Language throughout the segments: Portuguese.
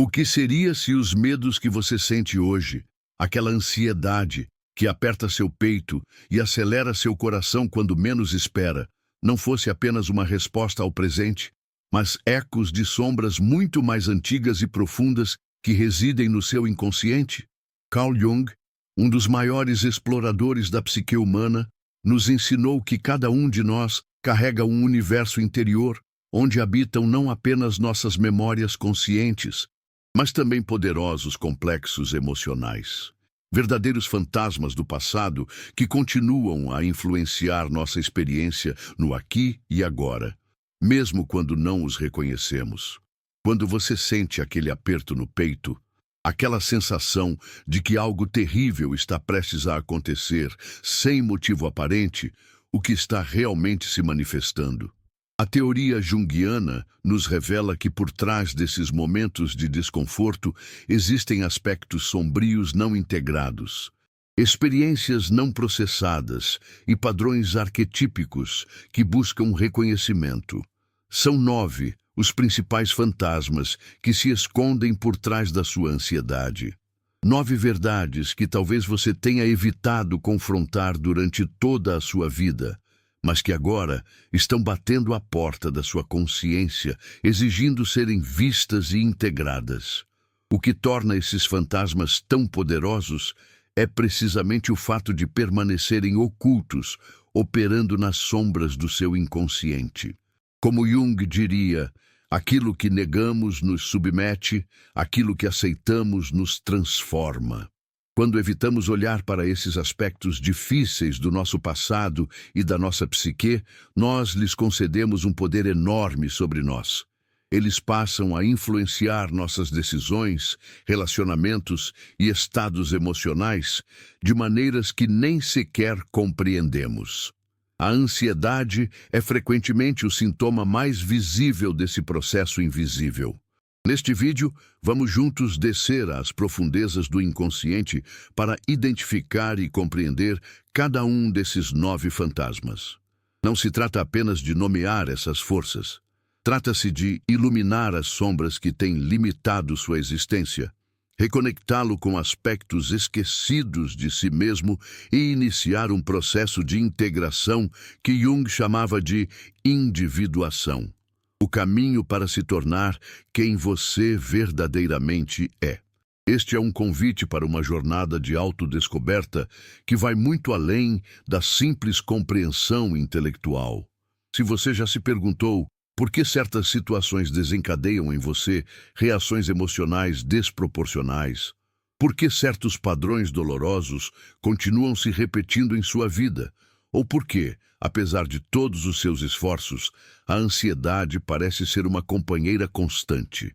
O que seria se os medos que você sente hoje, aquela ansiedade que aperta seu peito e acelera seu coração quando menos espera, não fosse apenas uma resposta ao presente, mas ecos de sombras muito mais antigas e profundas que residem no seu inconsciente? Carl Jung, um dos maiores exploradores da psique humana, nos ensinou que cada um de nós carrega um universo interior, onde habitam não apenas nossas memórias conscientes, mas também poderosos complexos emocionais. Verdadeiros fantasmas do passado que continuam a influenciar nossa experiência no aqui e agora, mesmo quando não os reconhecemos. Quando você sente aquele aperto no peito, aquela sensação de que algo terrível está prestes a acontecer, sem motivo aparente, o que está realmente se manifestando? A teoria junguiana nos revela que por trás desses momentos de desconforto existem aspectos sombrios não integrados, experiências não processadas e padrões arquetípicos que buscam reconhecimento. São 9 os principais fantasmas que se escondem por trás da sua ansiedade. 9 verdades que talvez você tenha evitado confrontar durante toda a sua vida, mas que agora estão batendo à porta da sua consciência, exigindo serem vistas e integradas. O que torna esses fantasmas tão poderosos é precisamente o fato de permanecerem ocultos, operando nas sombras do seu inconsciente. Como Jung diria, aquilo que negamos nos submete, aquilo que aceitamos nos transforma. Quando evitamos olhar para esses aspectos difíceis do nosso passado e da nossa psique, nós lhes concedemos um poder enorme sobre nós. Eles passam a influenciar nossas decisões, relacionamentos e estados emocionais de maneiras que nem sequer compreendemos. A ansiedade é frequentemente o sintoma mais visível desse processo invisível. Neste vídeo, vamos juntos descer às profundezas do inconsciente para identificar e compreender cada um desses 9 fantasmas. Não se trata apenas de nomear essas forças. Trata-se de iluminar as sombras que têm limitado sua existência, reconectá-lo com aspectos esquecidos de si mesmo e iniciar um processo de integração que Jung chamava de individuação. O caminho para se tornar quem você verdadeiramente é. Este é um convite para uma jornada de autodescoberta que vai muito além da simples compreensão intelectual. Se você já se perguntou por que certas situações desencadeiam em você reações emocionais desproporcionais, por que certos padrões dolorosos continuam se repetindo em sua vida, ou por que, apesar de todos os seus esforços, a ansiedade parece ser uma companheira constante.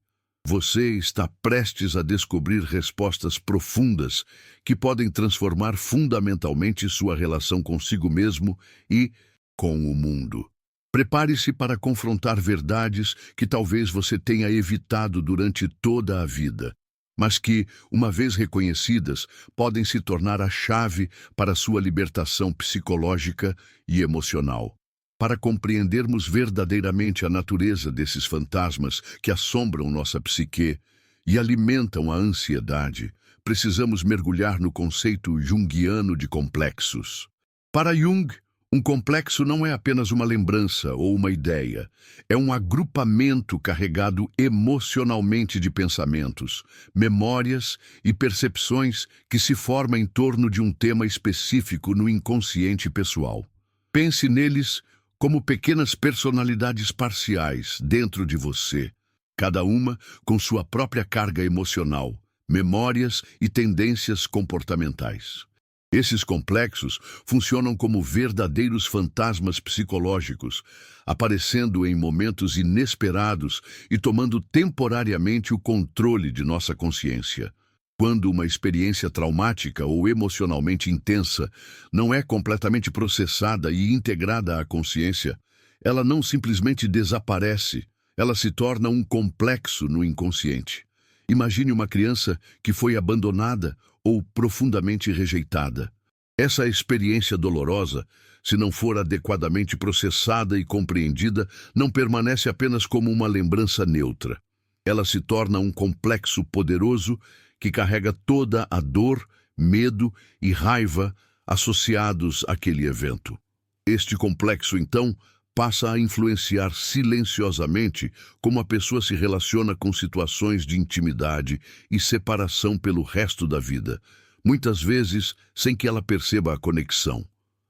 Você está prestes a descobrir respostas profundas que podem transformar fundamentalmente sua relação consigo mesmo e com o mundo. Prepare-se para confrontar verdades que talvez você tenha evitado durante toda a vida, mas que, uma vez reconhecidas, podem se tornar a chave para sua libertação psicológica e emocional. Para compreendermos verdadeiramente a natureza desses fantasmas que assombram nossa psique e alimentam a ansiedade, precisamos mergulhar no conceito junguiano de complexos. Para Jung, um complexo não é apenas uma lembrança ou uma ideia, é um agrupamento carregado emocionalmente de pensamentos, memórias e percepções que se forma em torno de um tema específico no inconsciente pessoal. Pense neles como pequenas personalidades parciais dentro de você, cada uma com sua própria carga emocional, memórias e tendências comportamentais. Esses complexos funcionam como verdadeiros fantasmas psicológicos, aparecendo em momentos inesperados e tomando temporariamente o controle de nossa consciência. Quando uma experiência traumática ou emocionalmente intensa não é completamente processada e integrada à consciência, ela não simplesmente desaparece, ela se torna um complexo no inconsciente. Imagine uma criança que foi abandonada ou profundamente rejeitada. Essa experiência dolorosa, se não for adequadamente processada e compreendida, não permanece apenas como uma lembrança neutra. Ela se torna um complexo poderoso que carrega toda a dor, medo e raiva associados àquele evento. Este complexo, então, passa a influenciar silenciosamente como a pessoa se relaciona com situações de intimidade e separação pelo resto da vida, muitas vezes sem que ela perceba a conexão.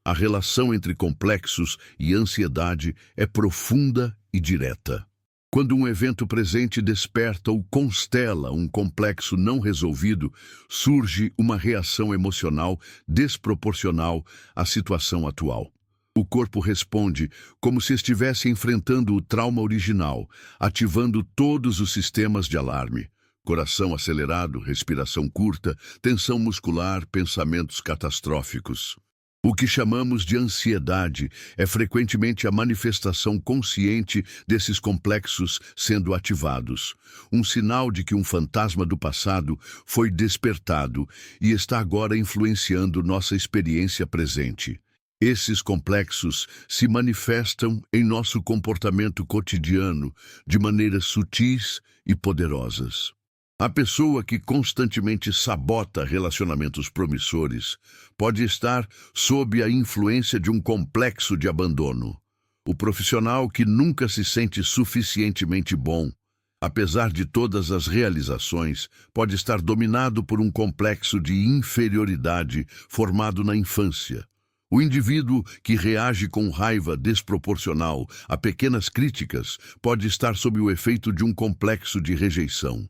A relação entre complexos e ansiedade é profunda e direta. Quando um evento presente desperta ou constela um complexo não resolvido, surge uma reação emocional desproporcional à situação atual. O corpo responde como se estivesse enfrentando o trauma original, ativando todos os sistemas de alarme. Coração acelerado, respiração curta, tensão muscular, pensamentos catastróficos. O que chamamos de ansiedade é frequentemente a manifestação consciente desses complexos sendo ativados, um sinal de que um fantasma do passado foi despertado e está agora influenciando nossa experiência presente. Esses complexos se manifestam em nosso comportamento cotidiano de maneiras sutis e poderosas. A pessoa que constantemente sabota relacionamentos promissores pode estar sob a influência de um complexo de abandono. O profissional que nunca se sente suficientemente bom, apesar de todas as realizações, pode estar dominado por um complexo de inferioridade formado na infância. O indivíduo que reage com raiva desproporcional a pequenas críticas pode estar sob o efeito de um complexo de rejeição.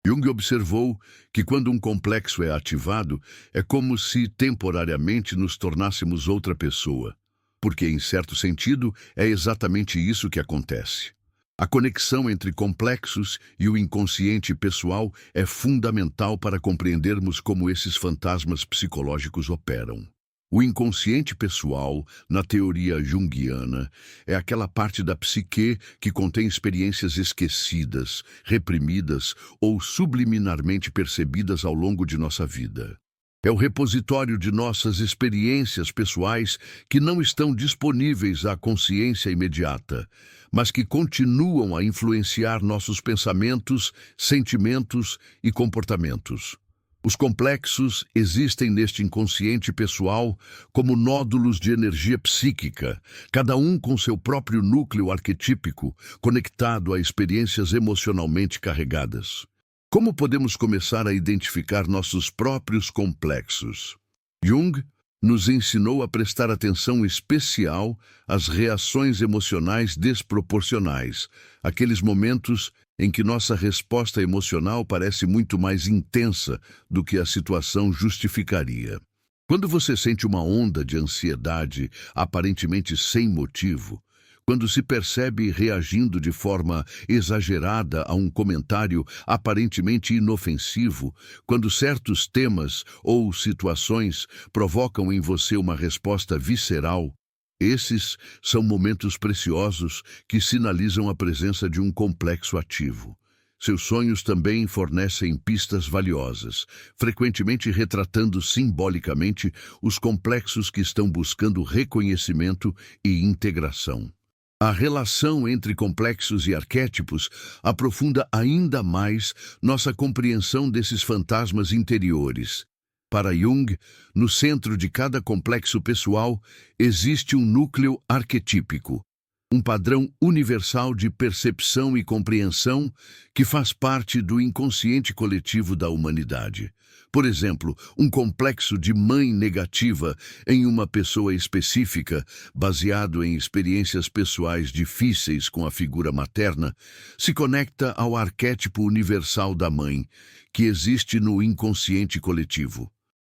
Jung observou que quando um complexo é ativado, é como se temporariamente nos tornássemos outra pessoa, porque, em certo sentido, é exatamente isso que acontece. A conexão entre complexos e o inconsciente pessoal é fundamental para compreendermos como esses fantasmas psicológicos operam. O inconsciente pessoal, na teoria junguiana, é aquela parte da psique que contém experiências esquecidas, reprimidas ou subliminarmente percebidas ao longo de nossa vida. É o repositório de nossas experiências pessoais que não estão disponíveis à consciência imediata, mas que continuam a influenciar nossos pensamentos, sentimentos e comportamentos. Os complexos existem neste inconsciente pessoal como nódulos de energia psíquica, cada um com seu próprio núcleo arquetípico, conectado a experiências emocionalmente carregadas. Como podemos começar a identificar nossos próprios complexos? Jung nos ensinou a prestar atenção especial às reações emocionais desproporcionais, aqueles momentos em que nossa resposta emocional parece muito mais intensa do que a situação justificaria. Quando você sente uma onda de ansiedade aparentemente sem motivo, quando se percebe reagindo de forma exagerada a um comentário aparentemente inofensivo, quando certos temas ou situações provocam em você uma resposta visceral, esses são momentos preciosos que sinalizam a presença de um complexo ativo. Seus sonhos também fornecem pistas valiosas, frequentemente retratando simbolicamente os complexos que estão buscando reconhecimento e integração. A relação entre complexos e arquétipos aprofunda ainda mais nossa compreensão desses fantasmas interiores. Para Jung, no centro de cada complexo pessoal existe um núcleo arquetípico, um padrão universal de percepção e compreensão que faz parte do inconsciente coletivo da humanidade. Por exemplo, um complexo de mãe negativa em uma pessoa específica, baseado em experiências pessoais difíceis com a figura materna, se conecta ao arquétipo universal da mãe, que existe no inconsciente coletivo.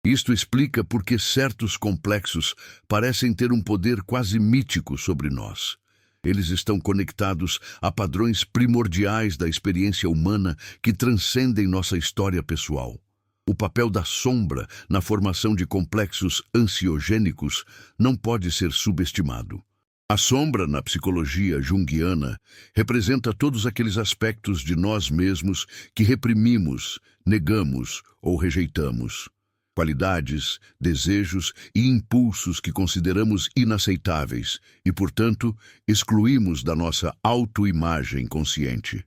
Isto explica por que certos complexos parecem ter um poder quase mítico sobre nós. Eles estão conectados a padrões primordiais da experiência humana que transcendem nossa história pessoal. O papel da sombra na formação de complexos ansiogênicos não pode ser subestimado. A sombra, na psicologia junguiana, representa todos aqueles aspectos de nós mesmos que reprimimos, negamos ou rejeitamos. Qualidades, desejos e impulsos que consideramos inaceitáveis e, portanto, excluímos da nossa autoimagem consciente.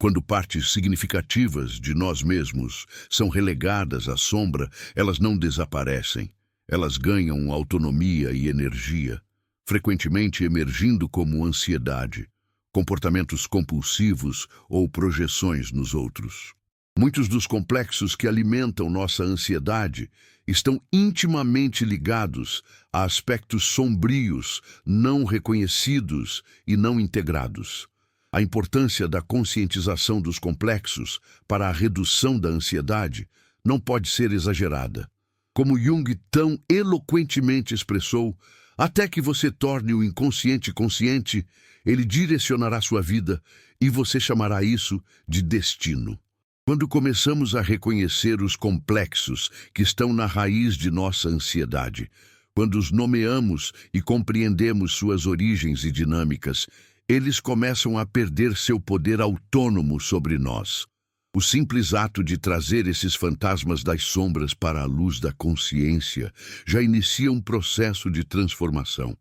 Quando partes significativas de nós mesmos são relegadas à sombra, elas não desaparecem. Elas ganham autonomia e energia, frequentemente emergindo como ansiedade, comportamentos compulsivos ou projeções nos outros. Muitos dos complexos que alimentam nossa ansiedade estão intimamente ligados a aspectos sombrios, não reconhecidos e não integrados. A importância da conscientização dos complexos para a redução da ansiedade não pode ser exagerada. Como Jung tão eloquentemente expressou, até que você torne o inconsciente consciente, ele direcionará sua vida e você chamará isso de destino. Quando começamos a reconhecer os complexos que estão na raiz de nossa ansiedade, quando os nomeamos e compreendemos suas origens e dinâmicas, eles começam a perder seu poder autônomo sobre nós. O simples ato de trazer esses fantasmas das sombras para a luz da consciência já inicia um processo de transformação.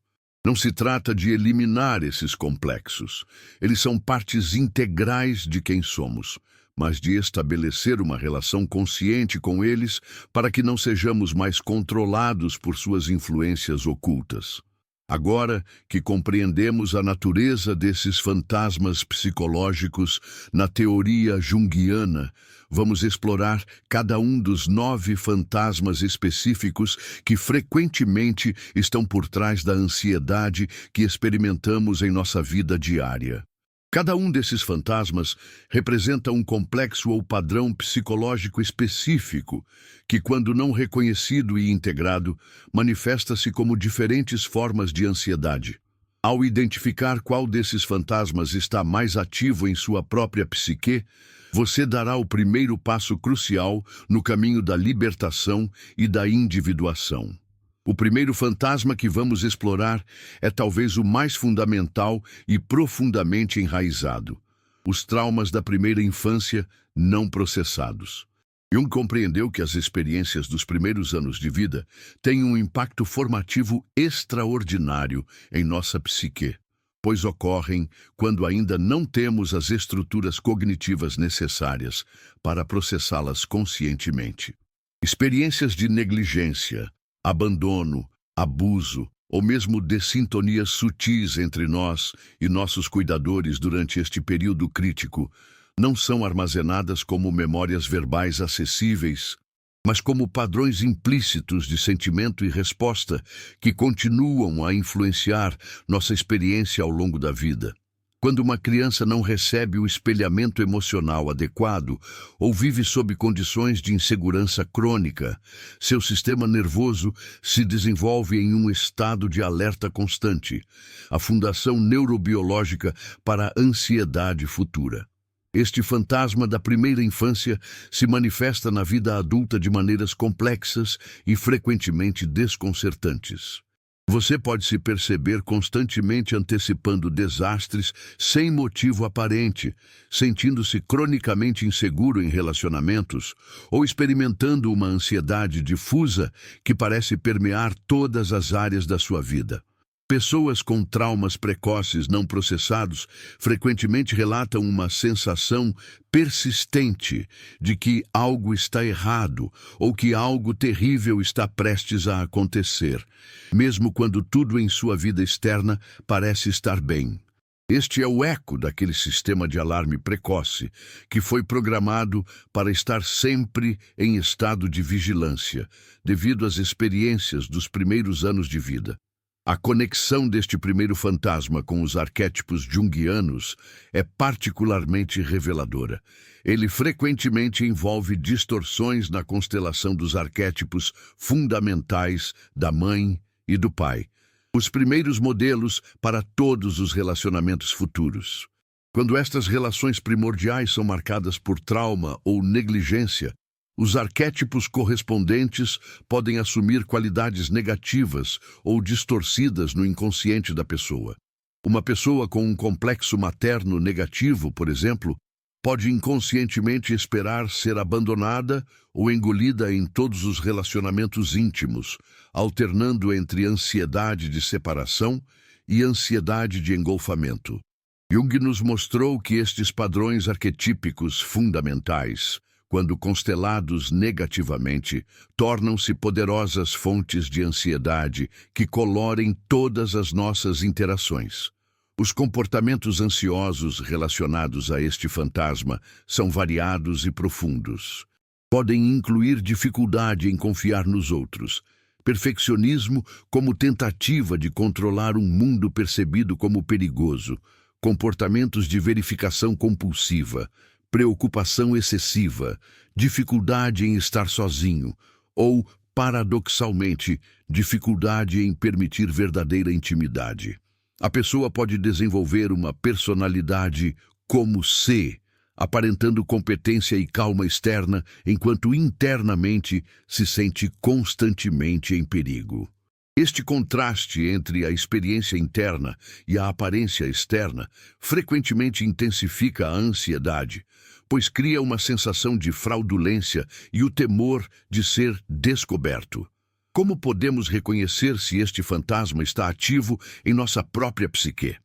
Não se trata de eliminar esses complexos. Eles são partes integrais de quem somos, mas de estabelecer uma relação consciente com eles para que não sejamos mais controlados por suas influências ocultas. Agora que compreendemos a natureza desses fantasmas psicológicos na teoria junguiana, vamos explorar cada um dos 9 fantasmas específicos que frequentemente estão por trás da ansiedade que experimentamos em nossa vida diária. Cada um desses fantasmas representa um complexo ou padrão psicológico específico que, quando não reconhecido e integrado, manifesta-se como diferentes formas de ansiedade. Ao identificar qual desses fantasmas está mais ativo em sua própria psique, você dará o primeiro passo crucial no caminho da libertação e da individuação. O primeiro fantasma que vamos explorar é talvez o mais fundamental e profundamente enraizado: os traumas da primeira infância não processados. Jung compreendeu que as experiências dos primeiros anos de vida têm um impacto formativo extraordinário em nossa psique, pois ocorrem quando ainda não temos as estruturas cognitivas necessárias para processá-las conscientemente. Experiências de negligência, abandono, abuso ou mesmo dessintonias sutis entre nós e nossos cuidadores durante este período crítico não são armazenadas como memórias verbais acessíveis, mas como padrões implícitos de sentimento e resposta que continuam a influenciar nossa experiência ao longo da vida. Quando uma criança não recebe o espelhamento emocional adequado ou vive sob condições de insegurança crônica, seu sistema nervoso se desenvolve em um estado de alerta constante, a fundação neurobiológica para a ansiedade futura. Este fantasma da primeira infância se manifesta na vida adulta de maneiras complexas e frequentemente desconcertantes. Você pode se perceber constantemente antecipando desastres sem motivo aparente, sentindo-se cronicamente inseguro em relacionamentos ou experimentando uma ansiedade difusa que parece permear todas as áreas da sua vida. Pessoas com traumas precoces não processados frequentemente relatam uma sensação persistente de que algo está errado ou que algo terrível está prestes a acontecer, mesmo quando tudo em sua vida externa parece estar bem. Este é o eco daquele sistema de alarme precoce que foi programado para estar sempre em estado de vigilância, devido às experiências dos primeiros anos de vida. A conexão deste primeiro fantasma com os arquétipos junguianos é particularmente reveladora. Ele frequentemente envolve distorções na constelação dos arquétipos fundamentais da mãe e do pai, os primeiros modelos para todos os relacionamentos futuros. Quando estas relações primordiais são marcadas por trauma ou negligência, os arquétipos correspondentes podem assumir qualidades negativas ou distorcidas no inconsciente da pessoa. Uma pessoa com um complexo materno negativo, por exemplo, pode inconscientemente esperar ser abandonada ou engolida em todos os relacionamentos íntimos, alternando entre ansiedade de separação e ansiedade de engolfamento. Jung nos mostrou que estes padrões arquetípicos fundamentais, quando constelados negativamente, tornam-se poderosas fontes de ansiedade que colorem todas as nossas interações. Os comportamentos ansiosos relacionados a este fantasma são variados e profundos. Podem incluir dificuldade em confiar nos outros, perfeccionismo como tentativa de controlar um mundo percebido como perigoso, comportamentos de verificação compulsiva, preocupação excessiva, dificuldade em estar sozinho ou, paradoxalmente, dificuldade em permitir verdadeira intimidade. A pessoa pode desenvolver uma personalidade como C, aparentando competência e calma externa, enquanto internamente se sente constantemente em perigo. Este contraste entre a experiência interna e a aparência externa frequentemente intensifica a ansiedade, pois cria uma sensação de fraudulência e o temor de ser descoberto. Como podemos reconhecer se este fantasma está ativo em nossa própria psique?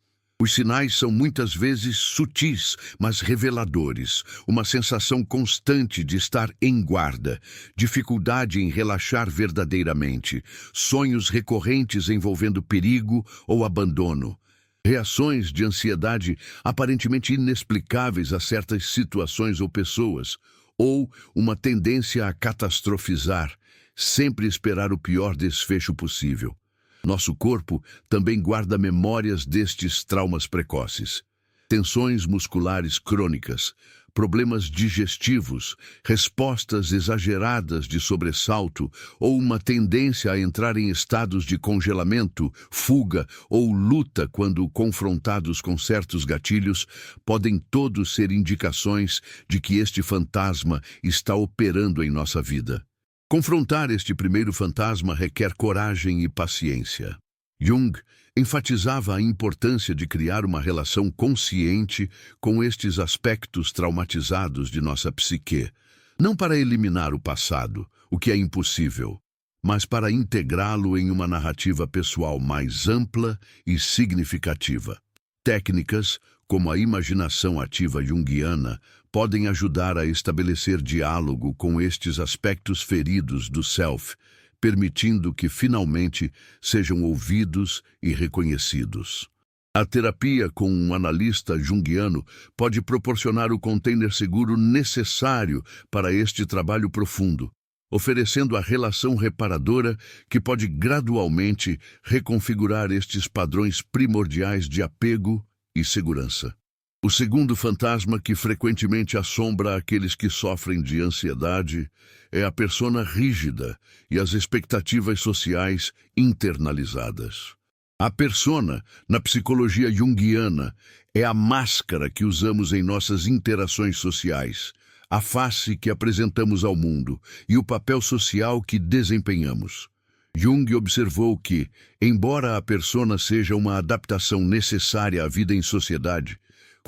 Os sinais são muitas vezes sutis, mas reveladores. Uma sensação constante de estar em guarda, dificuldade em relaxar verdadeiramente, sonhos recorrentes envolvendo perigo ou abandono, reações de ansiedade aparentemente inexplicáveis a certas situações ou pessoas, ou uma tendência a catastrofizar, sempre esperar o pior desfecho possível. Nosso corpo também guarda memórias destes traumas precoces. Tensões musculares crônicas, problemas digestivos, respostas exageradas de sobressalto ou uma tendência a entrar em estados de congelamento, fuga ou luta quando confrontados com certos gatilhos, podem todos ser indicações de que este fantasma está operando em nossa vida. Confrontar este primeiro fantasma requer coragem e paciência. Jung enfatizava a importância de criar uma relação consciente com estes aspectos traumatizados de nossa psique, não para eliminar o passado, o que é impossível, mas para integrá-lo em uma narrativa pessoal mais ampla e significativa. Técnicas, como a imaginação ativa junguiana, podem ajudar a estabelecer diálogo com estes aspectos feridos do self, permitindo que finalmente sejam ouvidos e reconhecidos. A terapia com um analista junguiano pode proporcionar o container seguro necessário para este trabalho profundo, oferecendo a relação reparadora que pode gradualmente reconfigurar estes padrões primordiais de apego e segurança. O segundo fantasma que frequentemente assombra aqueles que sofrem de ansiedade é a persona rígida e as expectativas sociais internalizadas. A persona, na psicologia junguiana, é a máscara que usamos em nossas interações sociais, a face que apresentamos ao mundo e o papel social que desempenhamos. Jung observou que, embora a persona seja uma adaptação necessária à vida em sociedade,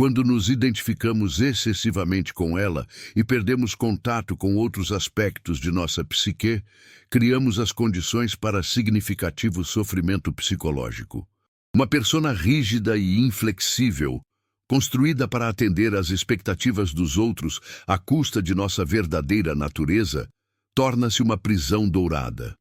quando nos identificamos excessivamente com ela e perdemos contato com outros aspectos de nossa psique, criamos as condições para significativo sofrimento psicológico. Uma persona rígida e inflexível, construída para atender às expectativas dos outros à custa de nossa verdadeira natureza, torna-se uma prisão dourada,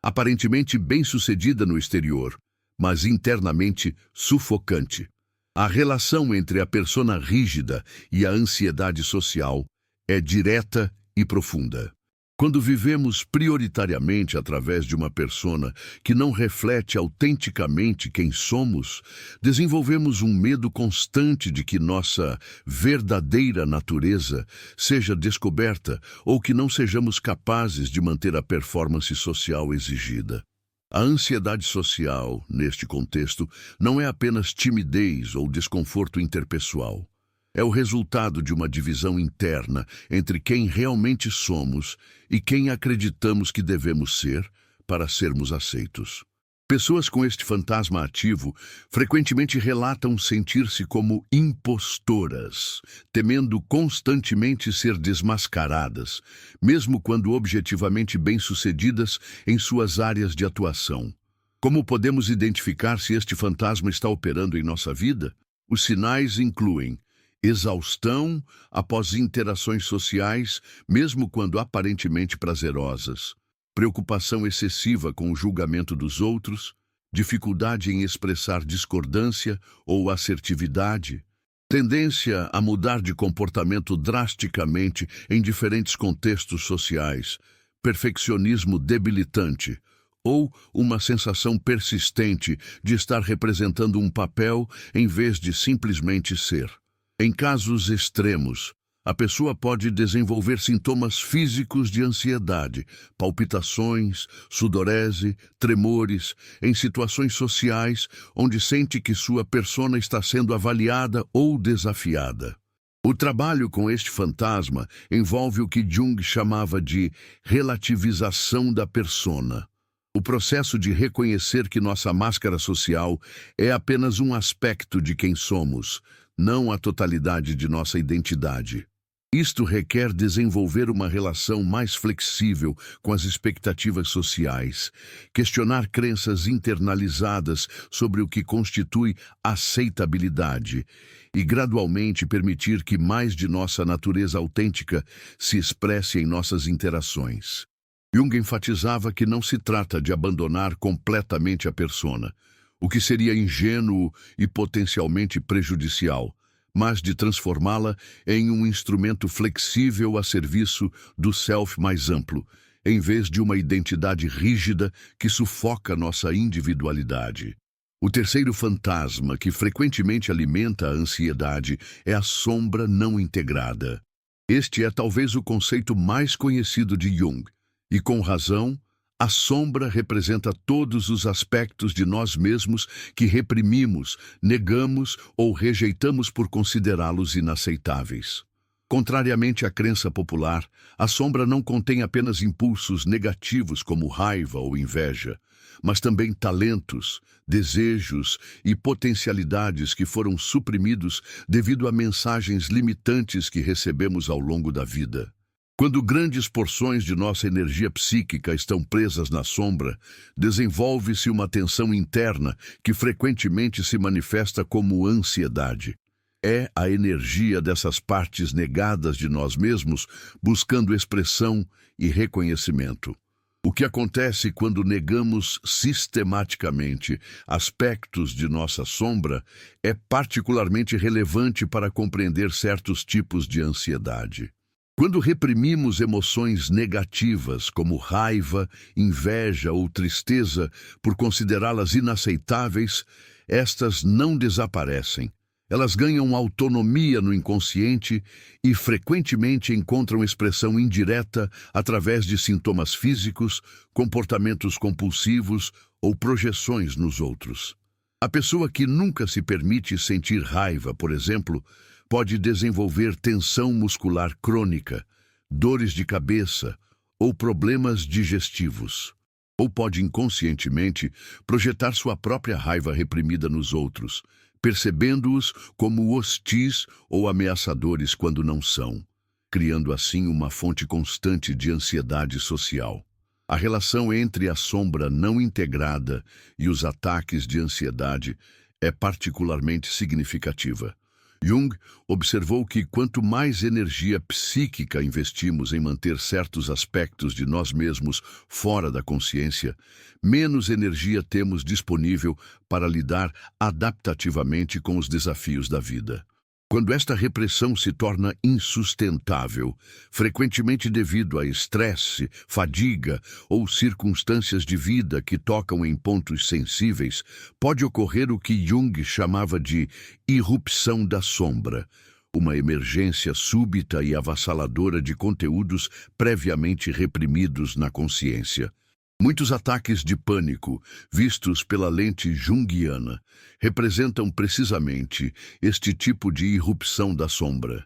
aparentemente bem-sucedida no exterior, mas internamente sufocante. A relação entre a persona rígida e a ansiedade social é direta e profunda. Quando vivemos prioritariamente através de uma persona que não reflete autenticamente quem somos, desenvolvemos um medo constante de que nossa verdadeira natureza seja descoberta ou que não sejamos capazes de manter a performance social exigida. A ansiedade social, neste contexto, não é apenas timidez ou desconforto interpessoal. É o resultado de uma divisão interna entre quem realmente somos e quem acreditamos que devemos ser para sermos aceitos. Pessoas com este fantasma ativo frequentemente relatam sentir-se como impostoras, temendo constantemente ser desmascaradas, mesmo quando objetivamente bem-sucedidas em suas áreas de atuação. Como podemos identificar se este fantasma está operando em nossa vida? Os sinais incluem exaustão após interações sociais, mesmo quando aparentemente prazerosas, preocupação excessiva com o julgamento dos outros, dificuldade em expressar discordância ou assertividade, tendência a mudar de comportamento drasticamente em diferentes contextos sociais, perfeccionismo debilitante, ou uma sensação persistente de estar representando um papel em vez de simplesmente ser. Em casos extremos, a pessoa pode desenvolver sintomas físicos de ansiedade, palpitações, sudorese, tremores, em situações sociais onde sente que sua persona está sendo avaliada ou desafiada. O trabalho com este fantasma envolve o que Jung chamava de relativização da persona. O processo de reconhecer que nossa máscara social é apenas um aspecto de quem somos, não a totalidade de nossa identidade. Isto requer desenvolver uma relação mais flexível com as expectativas sociais, questionar crenças internalizadas sobre o que constitui aceitabilidade e gradualmente permitir que mais de nossa natureza autêntica se expresse em nossas interações. Jung enfatizava que não se trata de abandonar completamente a persona, o que seria ingênuo e potencialmente prejudicial, mas de transformá-la em um instrumento flexível a serviço do self mais amplo, em vez de uma identidade rígida que sufoca nossa individualidade. O terceiro fantasma que frequentemente alimenta a ansiedade é a sombra não integrada. Este é talvez o conceito mais conhecido de Jung, e com razão, a sombra representa todos os aspectos de nós mesmos que reprimimos, negamos ou rejeitamos por considerá-los inaceitáveis. Contrariamente à crença popular, a sombra não contém apenas impulsos negativos como raiva ou inveja, mas também talentos, desejos e potencialidades que foram suprimidos devido a mensagens limitantes que recebemos ao longo da vida. Quando grandes porções de nossa energia psíquica estão presas na sombra, desenvolve-se uma tensão interna que frequentemente se manifesta como ansiedade. É a energia dessas partes negadas de nós mesmos buscando expressão e reconhecimento. O que acontece quando negamos sistematicamente aspectos de nossa sombra é particularmente relevante para compreender certos tipos de ansiedade. Quando reprimimos emoções negativas como raiva, inveja ou tristeza por considerá-las inaceitáveis, estas não desaparecem. Elas ganham autonomia no inconsciente e frequentemente encontram expressão indireta através de sintomas físicos, comportamentos compulsivos ou projeções nos outros. A pessoa que nunca se permite sentir raiva, por exemplo, pode desenvolver tensão muscular crônica, dores de cabeça ou problemas digestivos. Ou pode inconscientemente projetar sua própria raiva reprimida nos outros, percebendo-os como hostis ou ameaçadores quando não são, criando assim uma fonte constante de ansiedade social. A relação entre a sombra não integrada e os ataques de ansiedade é particularmente significativa. Jung observou que quanto mais energia psíquica investimos em manter certos aspectos de nós mesmos fora da consciência, menos energia temos disponível para lidar adaptativamente com os desafios da vida. Quando esta repressão se torna insustentável, frequentemente devido a estresse, fadiga ou circunstâncias de vida que tocam em pontos sensíveis, pode ocorrer o que Jung chamava de irrupção da sombra, uma emergência súbita e avassaladora de conteúdos previamente reprimidos na consciência. Muitos ataques de pânico, vistos pela lente junguiana, representam precisamente este tipo de irrupção da sombra.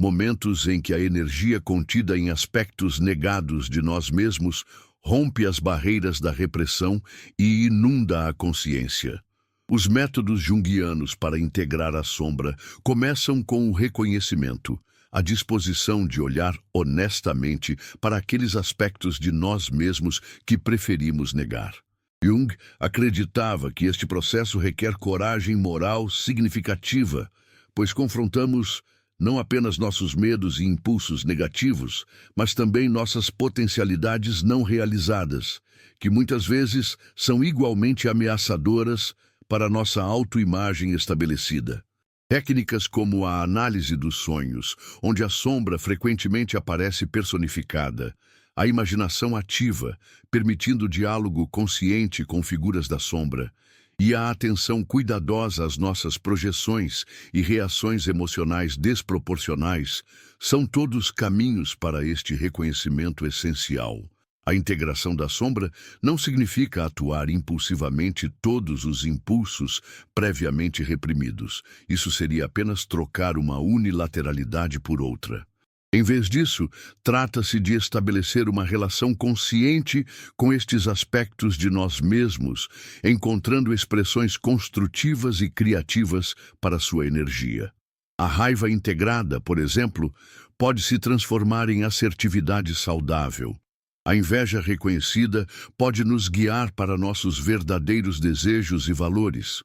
Momentos em que a energia contida em aspectos negados de nós mesmos rompe as barreiras da repressão e inunda a consciência. Os métodos junguianos para integrar a sombra começam com o reconhecimento, a disposição de olhar honestamente para aqueles aspectos de nós mesmos que preferimos negar. Jung acreditava que este processo requer coragem moral significativa, pois confrontamos não apenas nossos medos e impulsos negativos, mas também nossas potencialidades não realizadas, que muitas vezes são igualmente ameaçadoras para nossa autoimagem estabelecida. Técnicas como a análise dos sonhos, onde a sombra frequentemente aparece personificada, a imaginação ativa, permitindo diálogo consciente com figuras da sombra, e a atenção cuidadosa às nossas projeções e reações emocionais desproporcionais, são todos caminhos para este reconhecimento essencial. A integração da sombra não significa atuar impulsivamente todos os impulsos previamente reprimidos. Isso seria apenas trocar uma unilateralidade por outra. Em vez disso, trata-se de estabelecer uma relação consciente com estes aspectos de nós mesmos, encontrando expressões construtivas e criativas para sua energia. A raiva integrada, por exemplo, pode se transformar em assertividade saudável. A inveja reconhecida pode nos guiar para nossos verdadeiros desejos e valores.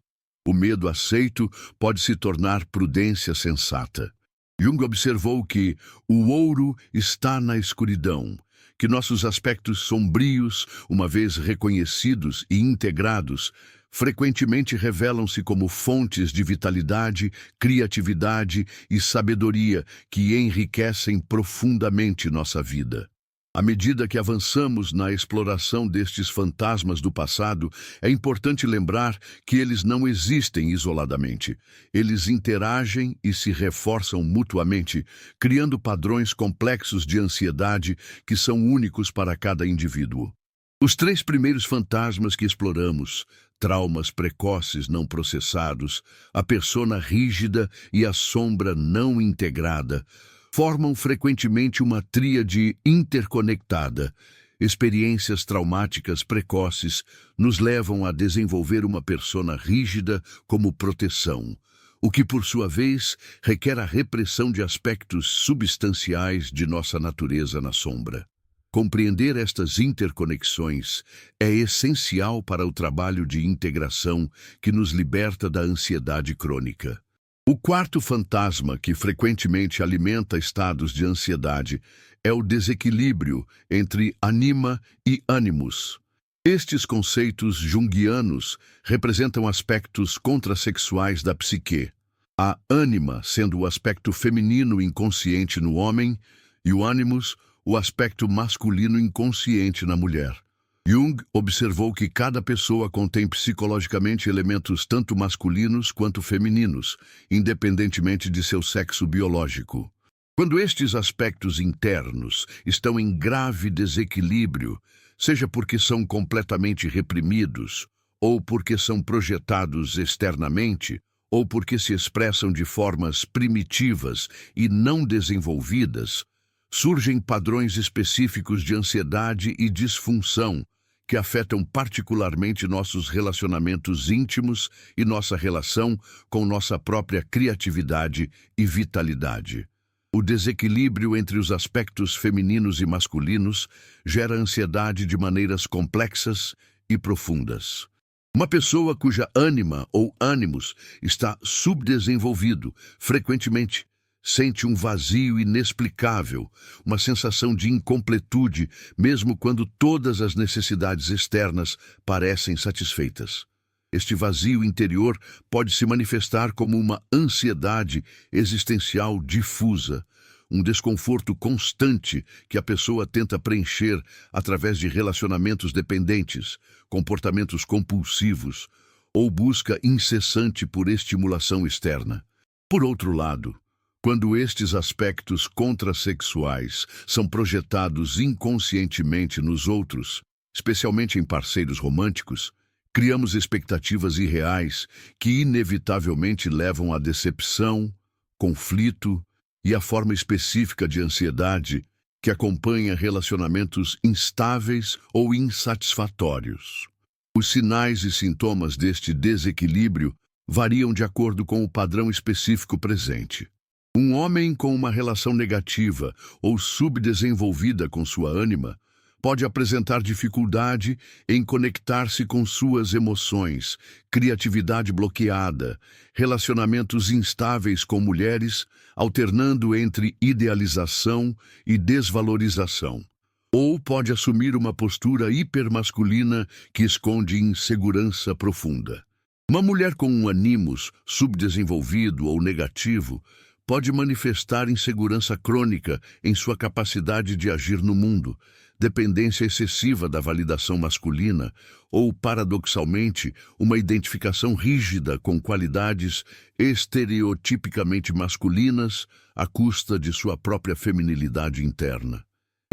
O medo aceito pode se tornar prudência sensata. Jung observou que o ouro está na escuridão, que nossos aspectos sombrios, uma vez reconhecidos e integrados, frequentemente revelam-se como fontes de vitalidade, criatividade e sabedoria que enriquecem profundamente nossa vida. À medida que avançamos na exploração destes fantasmas do passado, é importante lembrar que eles não existem isoladamente. Eles interagem e se reforçam mutuamente, criando padrões complexos de ansiedade que são únicos para cada indivíduo. Os 3 primeiros fantasmas que exploramos, traumas precoces não processados, a persona rígida e a sombra não integrada, formam frequentemente uma tríade interconectada. Experiências traumáticas precoces nos levam a desenvolver uma persona rígida como proteção, o que, por sua vez, requer a repressão de aspectos substanciais de nossa natureza na sombra. Compreender estas interconexões é essencial para o trabalho de integração que nos liberta da ansiedade crônica. O 4º fantasma que frequentemente alimenta estados de ansiedade é o desequilíbrio entre anima e ânimos. Estes conceitos junguianos representam aspectos contrassexuais da psique. A ânima sendo o aspecto feminino inconsciente no homem e o ânimos, o aspecto masculino inconsciente na mulher. Jung observou que cada pessoa contém psicologicamente elementos tanto masculinos quanto femininos, independentemente de seu sexo biológico. Quando estes aspectos internos estão em grave desequilíbrio, seja porque são completamente reprimidos, ou porque são projetados externamente, ou porque se expressam de formas primitivas e não desenvolvidas, surgem padrões específicos de ansiedade e disfunção que afetam particularmente nossos relacionamentos íntimos e nossa relação com nossa própria criatividade e vitalidade. O desequilíbrio entre os aspectos femininos e masculinos gera ansiedade de maneiras complexas e profundas. Uma pessoa cuja ânima ou ânimos está subdesenvolvido, frequentemente sente um vazio inexplicável, uma sensação de incompletude, mesmo quando todas as necessidades externas parecem satisfeitas. Este vazio interior pode se manifestar como uma ansiedade existencial difusa, um desconforto constante que a pessoa tenta preencher através de relacionamentos dependentes, comportamentos compulsivos ou busca incessante por estimulação externa. Por outro lado, quando estes aspectos contrassexuais são projetados inconscientemente nos outros, especialmente em parceiros românticos, criamos expectativas irreais que inevitavelmente levam à decepção, conflito e à forma específica de ansiedade que acompanha relacionamentos instáveis ou insatisfatórios. Os sinais e sintomas deste desequilíbrio variam de acordo com o padrão específico presente. Um homem com uma relação negativa ou subdesenvolvida com sua ânima Pode apresentar dificuldade em conectar-se com suas emoções, criatividade bloqueada, relacionamentos instáveis com mulheres, alternando entre idealização e desvalorização. Ou pode assumir uma postura hipermasculina que esconde insegurança profunda. Uma mulher com um ânimos subdesenvolvido ou negativo pode manifestar insegurança crônica em sua capacidade de agir no mundo, dependência excessiva da validação masculina ou, paradoxalmente, uma identificação rígida com qualidades estereotipicamente masculinas à custa de sua própria feminilidade interna.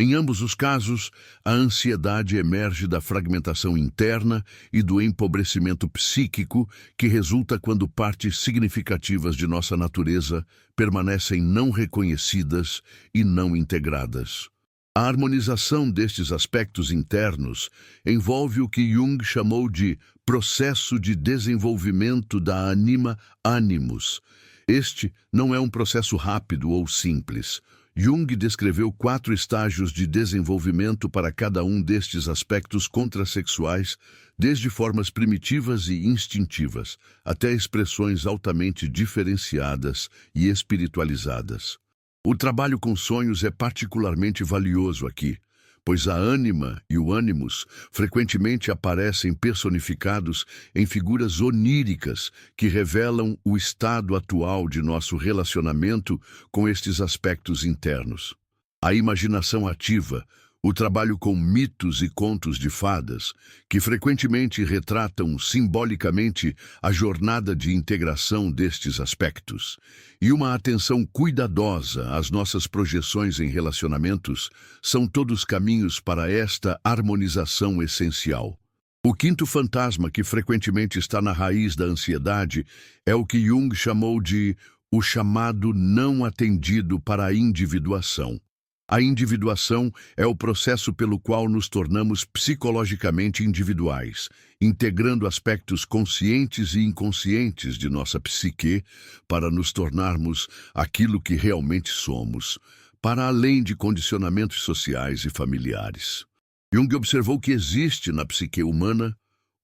Em ambos os casos, a ansiedade emerge da fragmentação interna e do empobrecimento psíquico que resulta quando partes significativas de nossa natureza permanecem não reconhecidas e não integradas. A harmonização destes aspectos internos envolve o que Jung chamou de processo de desenvolvimento da anima animus. Este não é um processo rápido ou simples. Jung descreveu 4 estágios de desenvolvimento para cada um destes aspectos contrassexuais, desde formas primitivas e instintivas, até expressões altamente diferenciadas e espiritualizadas. O trabalho com sonhos é particularmente valioso aqui, pois a ânima e o ânimos frequentemente aparecem personificados em figuras oníricas que revelam o estado atual de nosso relacionamento com estes aspectos internos. A imaginação ativa, o trabalho com mitos e contos de fadas, que frequentemente retratam simbolicamente a jornada de integração destes aspectos, e uma atenção cuidadosa às nossas projeções em relacionamentos, são todos caminhos para esta harmonização essencial. O quinto fantasma que frequentemente está na raiz da ansiedade é o que Jung chamou de o chamado não atendido para a individuação. A individuação é o processo pelo qual nos tornamos psicologicamente individuais, integrando aspectos conscientes e inconscientes de nossa psique para nos tornarmos aquilo que realmente somos, para além de condicionamentos sociais e familiares. Jung observou que existe na psique humana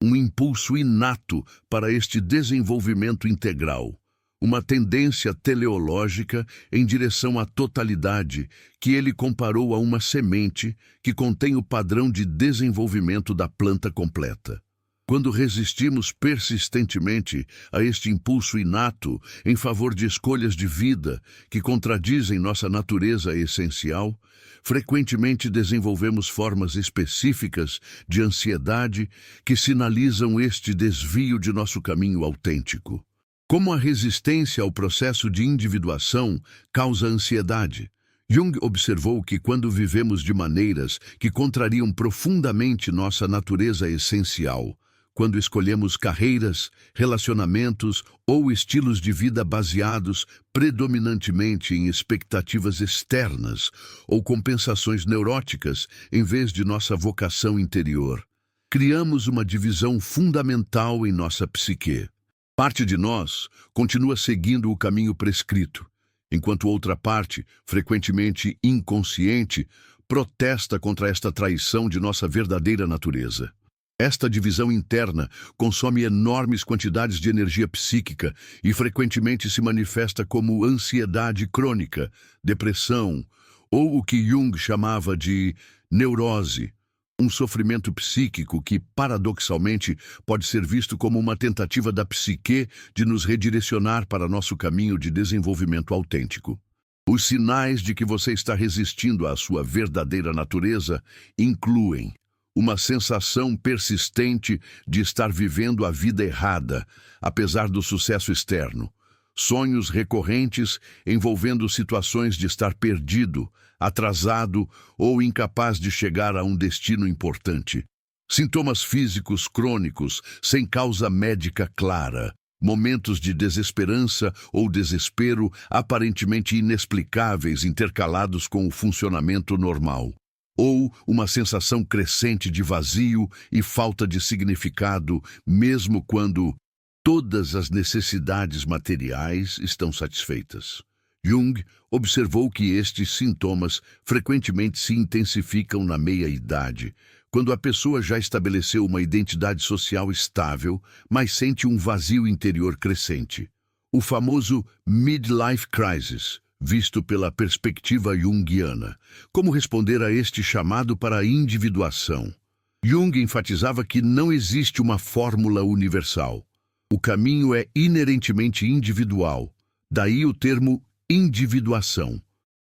um impulso inato para este desenvolvimento integral, uma tendência teleológica em direção à totalidade que ele comparou a uma semente que contém o padrão de desenvolvimento da planta completa. Quando resistimos persistentemente a este impulso inato em favor de escolhas de vida que contradizem nossa natureza essencial, frequentemente desenvolvemos formas específicas de ansiedade que sinalizam este desvio de nosso caminho autêntico. Como a resistência ao processo de individuação causa ansiedade, Jung observou que quando vivemos de maneiras que contrariam profundamente nossa natureza essencial, quando escolhemos carreiras, relacionamentos ou estilos de vida baseados predominantemente em expectativas externas ou compensações neuróticas em vez de nossa vocação interior, criamos uma divisão fundamental em nossa psique. Parte de nós continua seguindo o caminho prescrito, enquanto outra parte, frequentemente inconsciente, protesta contra esta traição de nossa verdadeira natureza. Esta divisão interna consome enormes quantidades de energia psíquica e frequentemente se manifesta como ansiedade crônica, depressão, ou o que Jung chamava de neurose, um sofrimento psíquico que, paradoxalmente, pode ser visto como uma tentativa da psique de nos redirecionar para nosso caminho de desenvolvimento autêntico. Os sinais de que você está resistindo à sua verdadeira natureza incluem uma sensação persistente de estar vivendo a vida errada, apesar do sucesso externo, sonhos recorrentes envolvendo situações de estar perdido, atrasado ou incapaz de chegar a um destino importante. Sintomas físicos crônicos sem causa médica clara. Momentos de desesperança ou desespero aparentemente inexplicáveis intercalados com o funcionamento normal. Ou uma sensação crescente de vazio e falta de significado, mesmo quando todas as necessidades materiais estão satisfeitas. Jung observou que estes sintomas frequentemente se intensificam na meia-idade, quando a pessoa já estabeleceu uma identidade social estável, mas sente um vazio interior crescente. O famoso midlife crisis, visto pela perspectiva junguiana. Como responder a este chamado para a individuação? Jung enfatizava que não existe uma fórmula universal. O caminho é inerentemente individual, daí o termo individuação.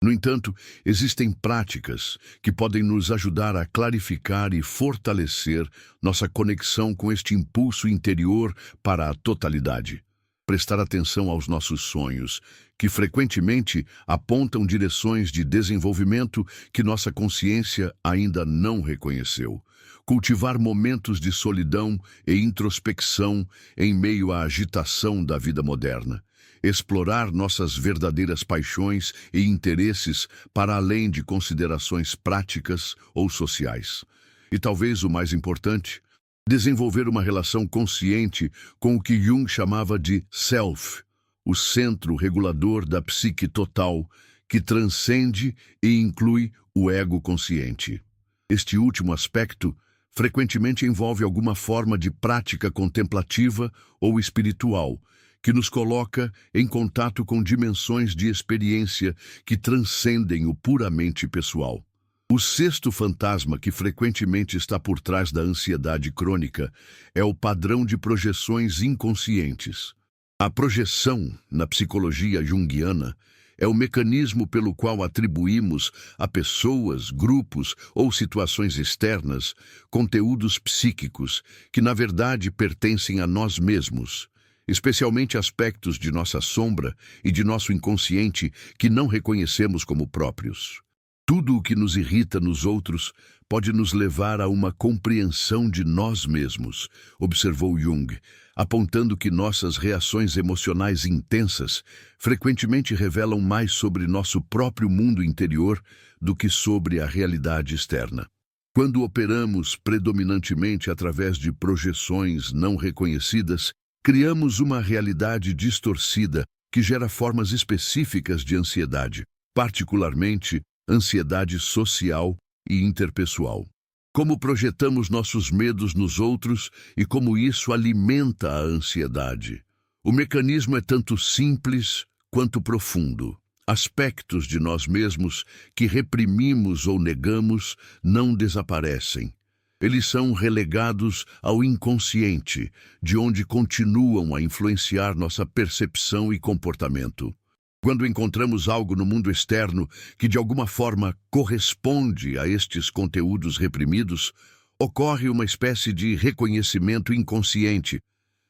No entanto, existem práticas que podem nos ajudar a clarificar e fortalecer nossa conexão com este impulso interior para a totalidade. Prestar atenção aos nossos sonhos, que frequentemente apontam direções de desenvolvimento que nossa consciência ainda não reconheceu. Cultivar momentos de solidão e introspecção em meio à agitação da vida moderna. Explorar nossas verdadeiras paixões e interesses para além de considerações práticas ou sociais. E talvez o mais importante, desenvolver uma relação consciente com o que Jung chamava de self, o centro regulador da psique total, que transcende e inclui o ego consciente. Este último aspecto frequentemente envolve alguma forma de prática contemplativa ou espiritual, que nos coloca em contato com dimensões de experiência que transcendem o puramente pessoal. O sexto fantasma que frequentemente está por trás da ansiedade crônica é o padrão de projeções inconscientes. A projeção, na psicologia junguiana, é o mecanismo pelo qual atribuímos a pessoas, grupos ou situações externas conteúdos psíquicos que, na verdade, pertencem a nós mesmos, especialmente aspectos de nossa sombra e de nosso inconsciente que não reconhecemos como próprios. Tudo o que nos irrita nos outros pode nos levar a uma compreensão de nós mesmos, observou Jung, apontando que nossas reações emocionais intensas frequentemente revelam mais sobre nosso próprio mundo interior do que sobre a realidade externa. Quando operamos predominantemente através de projeções não reconhecidas, criamos uma realidade distorcida que gera formas específicas de ansiedade, particularmente ansiedade social e interpessoal. Como projetamos nossos medos nos outros e como isso alimenta a ansiedade. O mecanismo é tanto simples quanto profundo. Aspectos de nós mesmos que reprimimos ou negamos não desaparecem. Eles são relegados ao inconsciente, de onde continuam a influenciar nossa percepção e comportamento. Quando encontramos algo no mundo externo que de alguma forma corresponde a estes conteúdos reprimidos, ocorre uma espécie de reconhecimento inconsciente,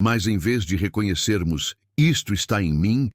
mas em vez de reconhecermos "isto está em mim",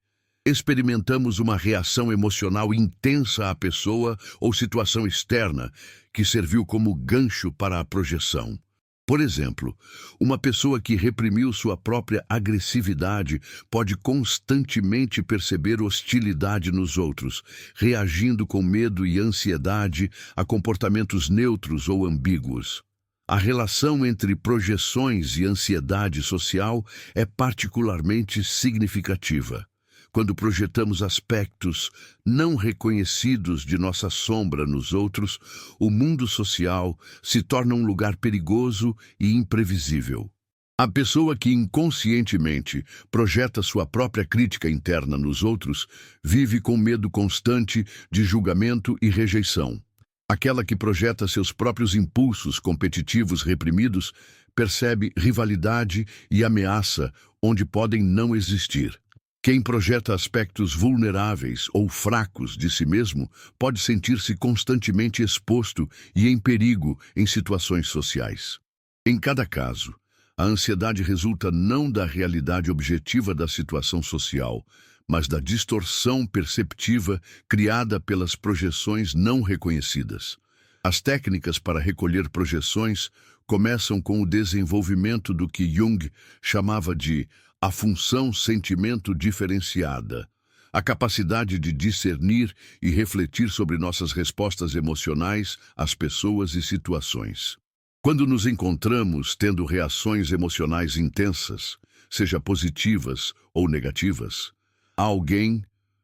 experimentamos uma reação emocional intensa à pessoa ou situação externa que serviu como gancho para a projeção. Por exemplo, uma pessoa que reprimiu sua própria agressividade pode constantemente perceber hostilidade nos outros, reagindo com medo e ansiedade a comportamentos neutros ou ambíguos. A relação entre projeções e ansiedade social é particularmente significativa. Quando projetamos aspectos não reconhecidos de nossa sombra nos outros, o mundo social se torna um lugar perigoso e imprevisível. A pessoa que inconscientemente projeta sua própria crítica interna nos outros vive com medo constante de julgamento e rejeição. Aquela que projeta seus próprios impulsos competitivos reprimidos percebe rivalidade e ameaça onde podem não existir. Quem projeta aspectos vulneráveis ou fracos de si mesmo pode sentir-se constantemente exposto e em perigo em situações sociais. Em cada caso, a ansiedade resulta não da realidade objetiva da situação social, mas da distorção perceptiva criada pelas projeções não reconhecidas. As técnicas para recolher projeções começam com o desenvolvimento do que Jung chamava de a função sentimento diferenciada, a capacidade de discernir e refletir sobre nossas respostas emocionais às pessoas e situações. Quando nos encontramos tendo reações emocionais intensas, seja positivas ou negativas, a alguém,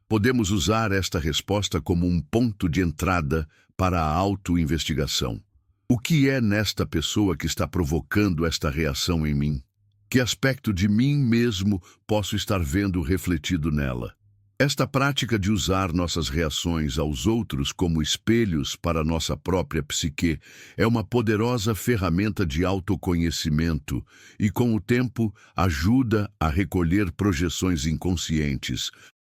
Podemos usar esta resposta como um ponto de entrada para a autoinvestigação. O que é nesta pessoa que está provocando esta reação em mim? Que aspecto de mim mesmo posso estar vendo refletido nela? Esta prática de usar nossas reações aos outros como espelhos para nossa própria psique é uma poderosa ferramenta de autoconhecimento e, com o tempo, ajuda a recolher projeções inconscientes,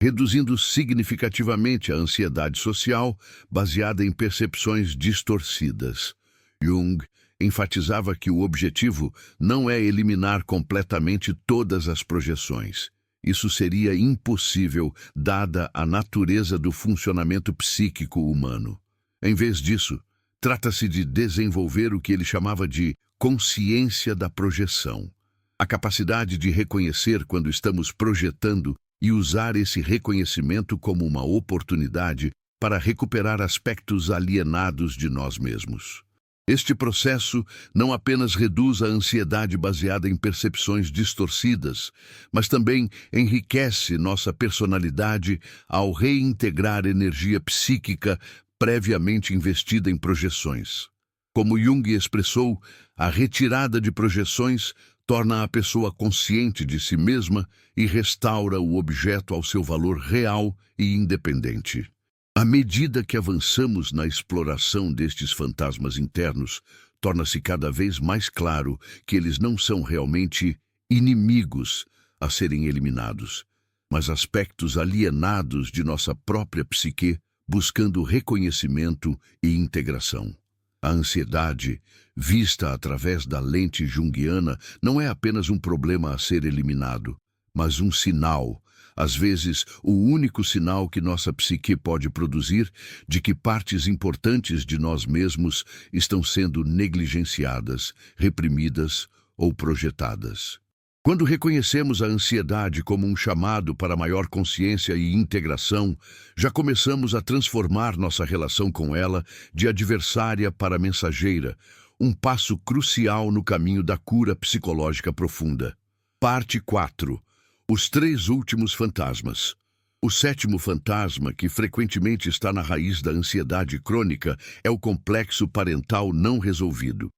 reduzindo significativamente a ansiedade social baseada em percepções distorcidas. Jung enfatizava que o objetivo não é eliminar completamente todas as projeções. Isso seria impossível, dada a natureza do funcionamento psíquico humano. Em vez disso, trata-se de desenvolver o que ele chamava de consciência da projeção. A capacidade de reconhecer quando estamos projetando e usar esse reconhecimento como uma oportunidade para recuperar aspectos alienados de nós mesmos. Este processo não apenas reduz a ansiedade baseada em percepções distorcidas, mas também enriquece nossa personalidade ao reintegrar energia psíquica previamente investida em projeções. Como Jung expressou, a retirada de projeções torna a pessoa consciente de si mesma e restaura o objeto ao seu valor real e independente. À medida que avançamos na exploração destes fantasmas internos, torna-se cada vez mais claro que eles não são realmente inimigos a serem eliminados, mas aspectos alienados de nossa própria psique, buscando reconhecimento e integração. A ansiedade, vista através da lente junguiana, não é apenas um problema a ser eliminado, mas um sinal, às vezes o único sinal que nossa psique pode produzir, de que partes importantes de nós mesmos estão sendo negligenciadas, reprimidas ou projetadas. Quando reconhecemos a ansiedade como um chamado para maior consciência e integração, já começamos a transformar nossa relação com ela de adversária para mensageira, um passo crucial no caminho da cura psicológica profunda. Parte 4. Os 3 últimos fantasmas. O 7º fantasma, que frequentemente está na raiz da ansiedade crônica, é o complexo parental não resolvido.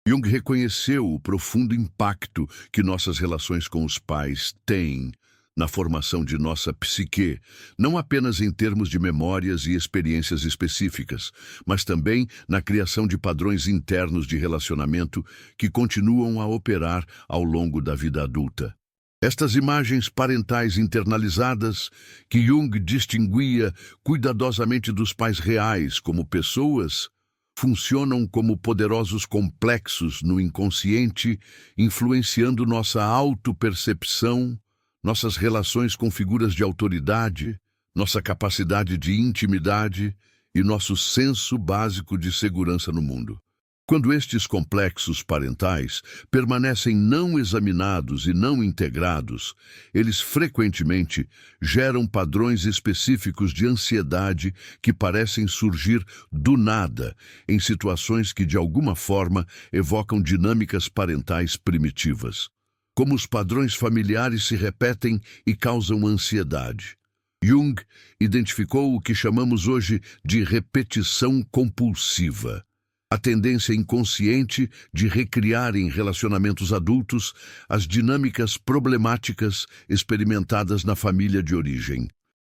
Jung reconheceu o profundo impacto que nossas relações com os pais têm na formação de nossa psique, não apenas em termos de memórias e experiências específicas, mas também na criação de padrões internos de relacionamento que continuam a operar ao longo da vida adulta. Estas imagens parentais internalizadas, que Jung distinguia cuidadosamente dos pais reais como pessoas, funcionam como poderosos complexos no inconsciente, influenciando nossa autopercepção, nossas relações com figuras de autoridade, nossa capacidade de intimidade e nosso senso básico de segurança no mundo. Quando estes complexos parentais permanecem não examinados e não integrados, eles frequentemente geram padrões específicos de ansiedade que parecem surgir do nada, em situações que de alguma forma evocam dinâmicas parentais primitivas. Como os padrões familiares se repetem e causam ansiedade. Jung identificou o que chamamos hoje de repetição compulsiva. A tendência inconsciente de recriar em relacionamentos adultos as dinâmicas problemáticas experimentadas na família de origem.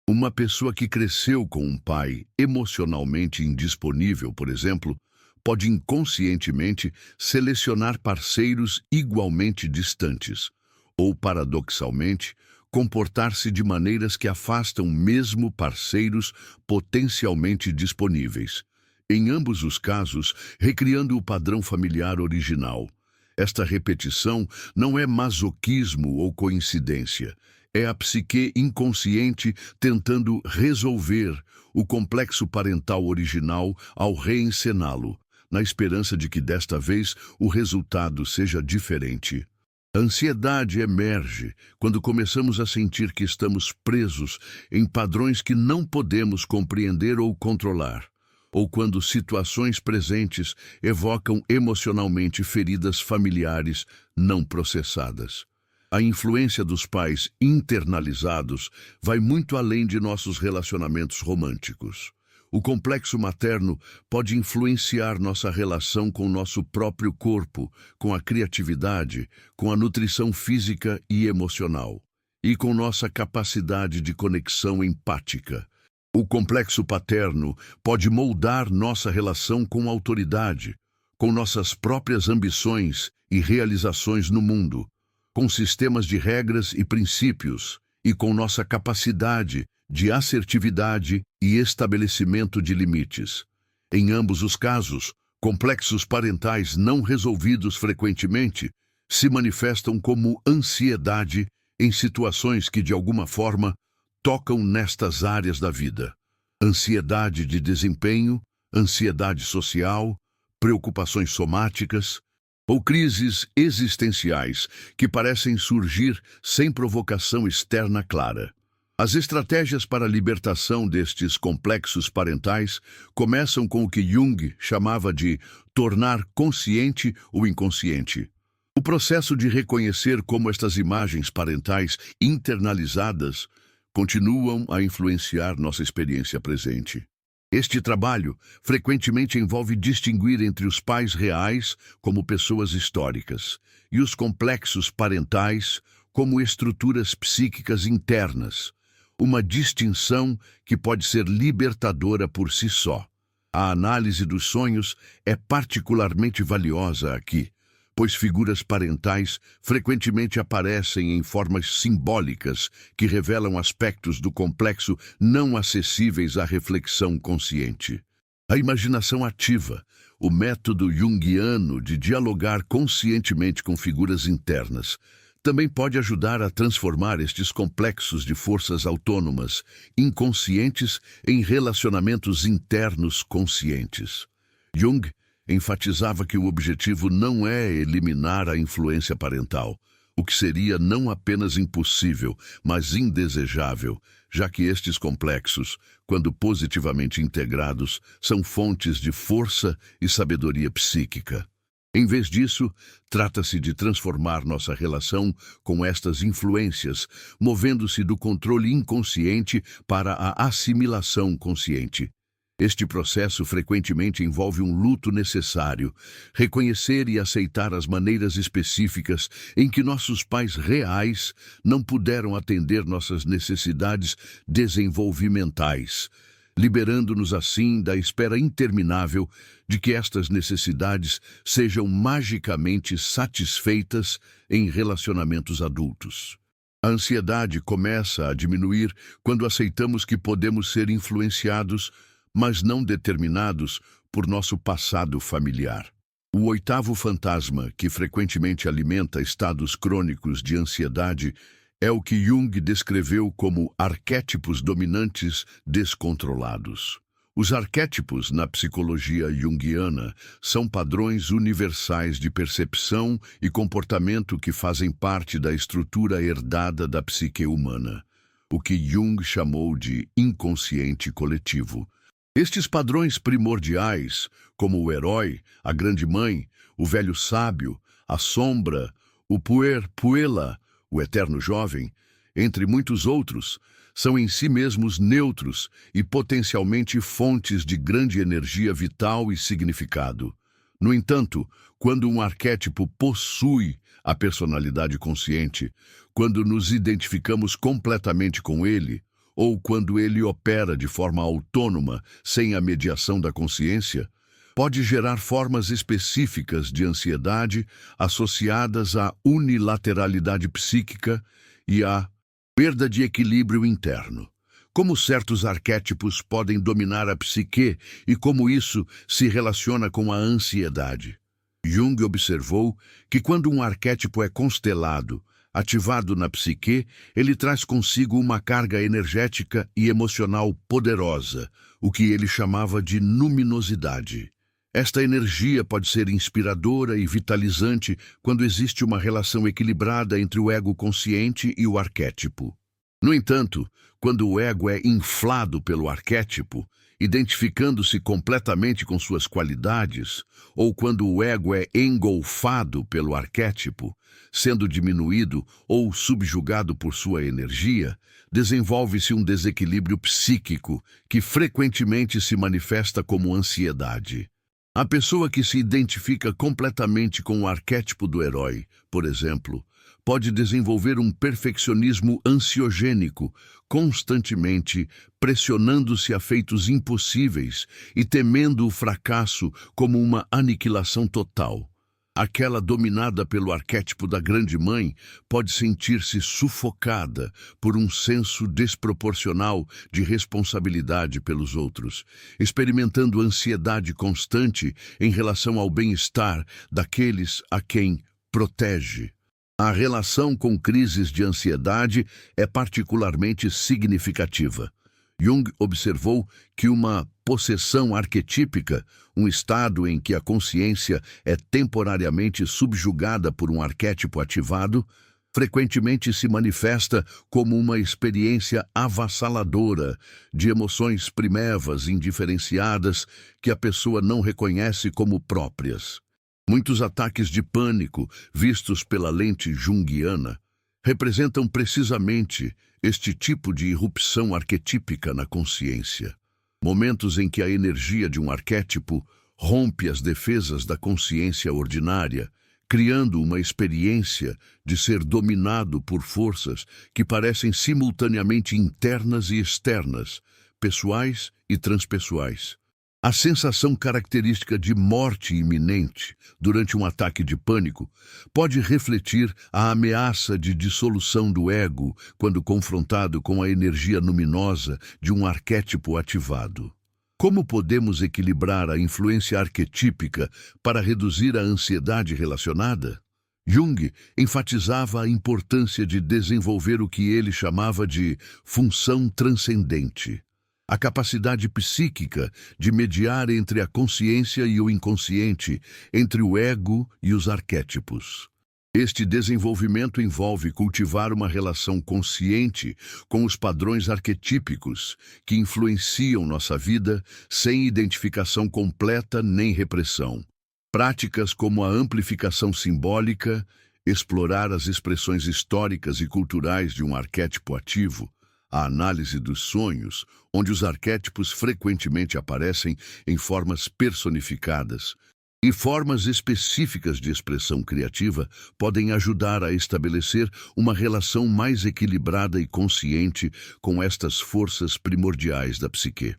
Uma pessoa que cresceu com um pai emocionalmente indisponível, por exemplo, pode inconscientemente selecionar parceiros igualmente distantes, ou, paradoxalmente, comportar-se de maneiras que afastam mesmo parceiros potencialmente disponíveis. Em ambos os casos, recriando o padrão familiar original. Esta repetição não é masoquismo ou coincidência. É a psique inconsciente tentando resolver o complexo parental original ao reencená-lo, na esperança de que desta vez o resultado seja diferente. A ansiedade emerge quando começamos a sentir que estamos presos em padrões que não podemos compreender ou controlar, ou quando situações presentes evocam emocionalmente feridas familiares não processadas. A influência dos pais internalizados vai muito além de nossos relacionamentos românticos. O complexo materno pode influenciar nossa relação com nosso próprio corpo, com a criatividade, com a nutrição física e emocional, e com nossa capacidade de conexão empática. O complexo paterno pode moldar nossa relação com a autoridade, com nossas próprias ambições e realizações no mundo, com sistemas de regras e princípios, e com nossa capacidade de assertividade e estabelecimento de limites. Em ambos os casos, complexos parentais não resolvidos frequentemente se manifestam como ansiedade em situações que, de alguma forma, tocam nestas áreas da vida. Ansiedade de desempenho, ansiedade social, preocupações somáticas ou crises existenciais que parecem surgir sem provocação externa clara. As estratégias para a libertação destes complexos parentais começam com o que Jung chamava de tornar consciente o inconsciente. O processo de reconhecer como estas imagens parentais internalizadas continuam a influenciar nossa experiência presente. Este trabalho frequentemente envolve distinguir entre os pais reais como pessoas históricas e os complexos parentais como estruturas psíquicas internas, uma distinção que pode ser libertadora por si só. A análise dos sonhos é particularmente valiosa aqui, pois figuras parentais frequentemente aparecem em formas simbólicas que revelam aspectos do complexo não acessíveis à reflexão consciente. A imaginação ativa, o método junguiano de dialogar conscientemente com figuras internas, também pode ajudar a transformar estes complexos de forças autônomas, inconscientes, em relacionamentos internos conscientes. Jung enfatizava que o objetivo não é eliminar a influência parental, o que seria não apenas impossível, mas indesejável, já que estes complexos, quando positivamente integrados, são fontes de força e sabedoria psíquica. Em vez disso, trata-se de transformar nossa relação com estas influências, movendo-se do controle inconsciente para a assimilação consciente. Este processo frequentemente envolve um luto necessário, reconhecer e aceitar as maneiras específicas em que nossos pais reais não puderam atender nossas necessidades desenvolvimentais, liberando-nos assim da espera interminável de que estas necessidades sejam magicamente satisfeitas em relacionamentos adultos. A ansiedade começa a diminuir quando aceitamos que podemos ser influenciados, mas não determinados por nosso passado familiar. O oitavo fantasma, que frequentemente alimenta estados crônicos de ansiedade, é o que Jung descreveu como arquétipos dominantes descontrolados. Os arquétipos, na psicologia junguiana, são padrões universais de percepção e comportamento que fazem parte da estrutura herdada da psique humana, o que Jung chamou de inconsciente coletivo. Estes padrões primordiais, como o herói, a grande mãe, o velho sábio, a sombra, o puella, o eterno jovem, entre muitos outros, são em si mesmos neutros e potencialmente fontes de grande energia vital e significado. No entanto, quando um arquétipo possui a personalidade consciente, quando nos identificamos completamente com ele, ou quando ele opera de forma autônoma, sem a mediação da consciência, pode gerar formas específicas de ansiedade associadas à unilateralidade psíquica e à perda de equilíbrio interno. Como certos arquétipos podem dominar a psique e como isso se relaciona com a ansiedade. Jung observou que quando um arquétipo é constelado, ativado na psique, ele traz consigo uma carga energética e emocional poderosa, o que ele chamava de luminosidade. Esta energia pode ser inspiradora e vitalizante quando existe uma relação equilibrada entre o ego consciente e o arquétipo. No entanto, quando o ego é inflado pelo arquétipo, identificando-se completamente com suas qualidades, ou quando o ego é engolfado pelo arquétipo, sendo diminuído ou subjugado por sua energia, desenvolve-se um desequilíbrio psíquico que frequentemente se manifesta como ansiedade. A pessoa que se identifica completamente com o arquétipo do herói, por exemplo, pode desenvolver um perfeccionismo ansiogênico, constantemente pressionando-se a feitos impossíveis e temendo o fracasso como uma aniquilação total. Aquela dominada pelo arquétipo da grande mãe pode sentir-se sufocada por um senso desproporcional de responsabilidade pelos outros, experimentando ansiedade constante em relação ao bem-estar daqueles a quem protege. A relação com crises de ansiedade é particularmente significativa. Jung observou que uma possessão arquetípica, um estado em que a consciência é temporariamente subjugada por um arquétipo ativado, frequentemente se manifesta como uma experiência avassaladora de emoções primevas indiferenciadas que a pessoa não reconhece como próprias. Muitos ataques de pânico, vistos pela lente junguiana, representam precisamente este tipo de irrupção arquetípica na consciência. Momentos em que a energia de um arquétipo rompe as defesas da consciência ordinária, criando uma experiência de ser dominado por forças que parecem simultaneamente internas e externas, pessoais e transpessoais. A sensação característica de morte iminente durante um ataque de pânico pode refletir a ameaça de dissolução do ego quando confrontado com a energia luminosa de um arquétipo ativado. Como podemos equilibrar a influência arquetípica para reduzir a ansiedade relacionada? Jung enfatizava a importância de desenvolver o que ele chamava de função transcendente. A capacidade psíquica de mediar entre a consciência e o inconsciente, entre o ego e os arquétipos. Este desenvolvimento envolve cultivar uma relação consciente com os padrões arquetípicos que influenciam nossa vida sem identificação completa nem repressão. Práticas como a amplificação simbólica, explorar as expressões históricas e culturais de um arquétipo ativo, a análise dos sonhos, onde os arquétipos frequentemente aparecem em formas personificadas, e formas específicas de expressão criativa podem ajudar a estabelecer uma relação mais equilibrada e consciente com estas forças primordiais da psique.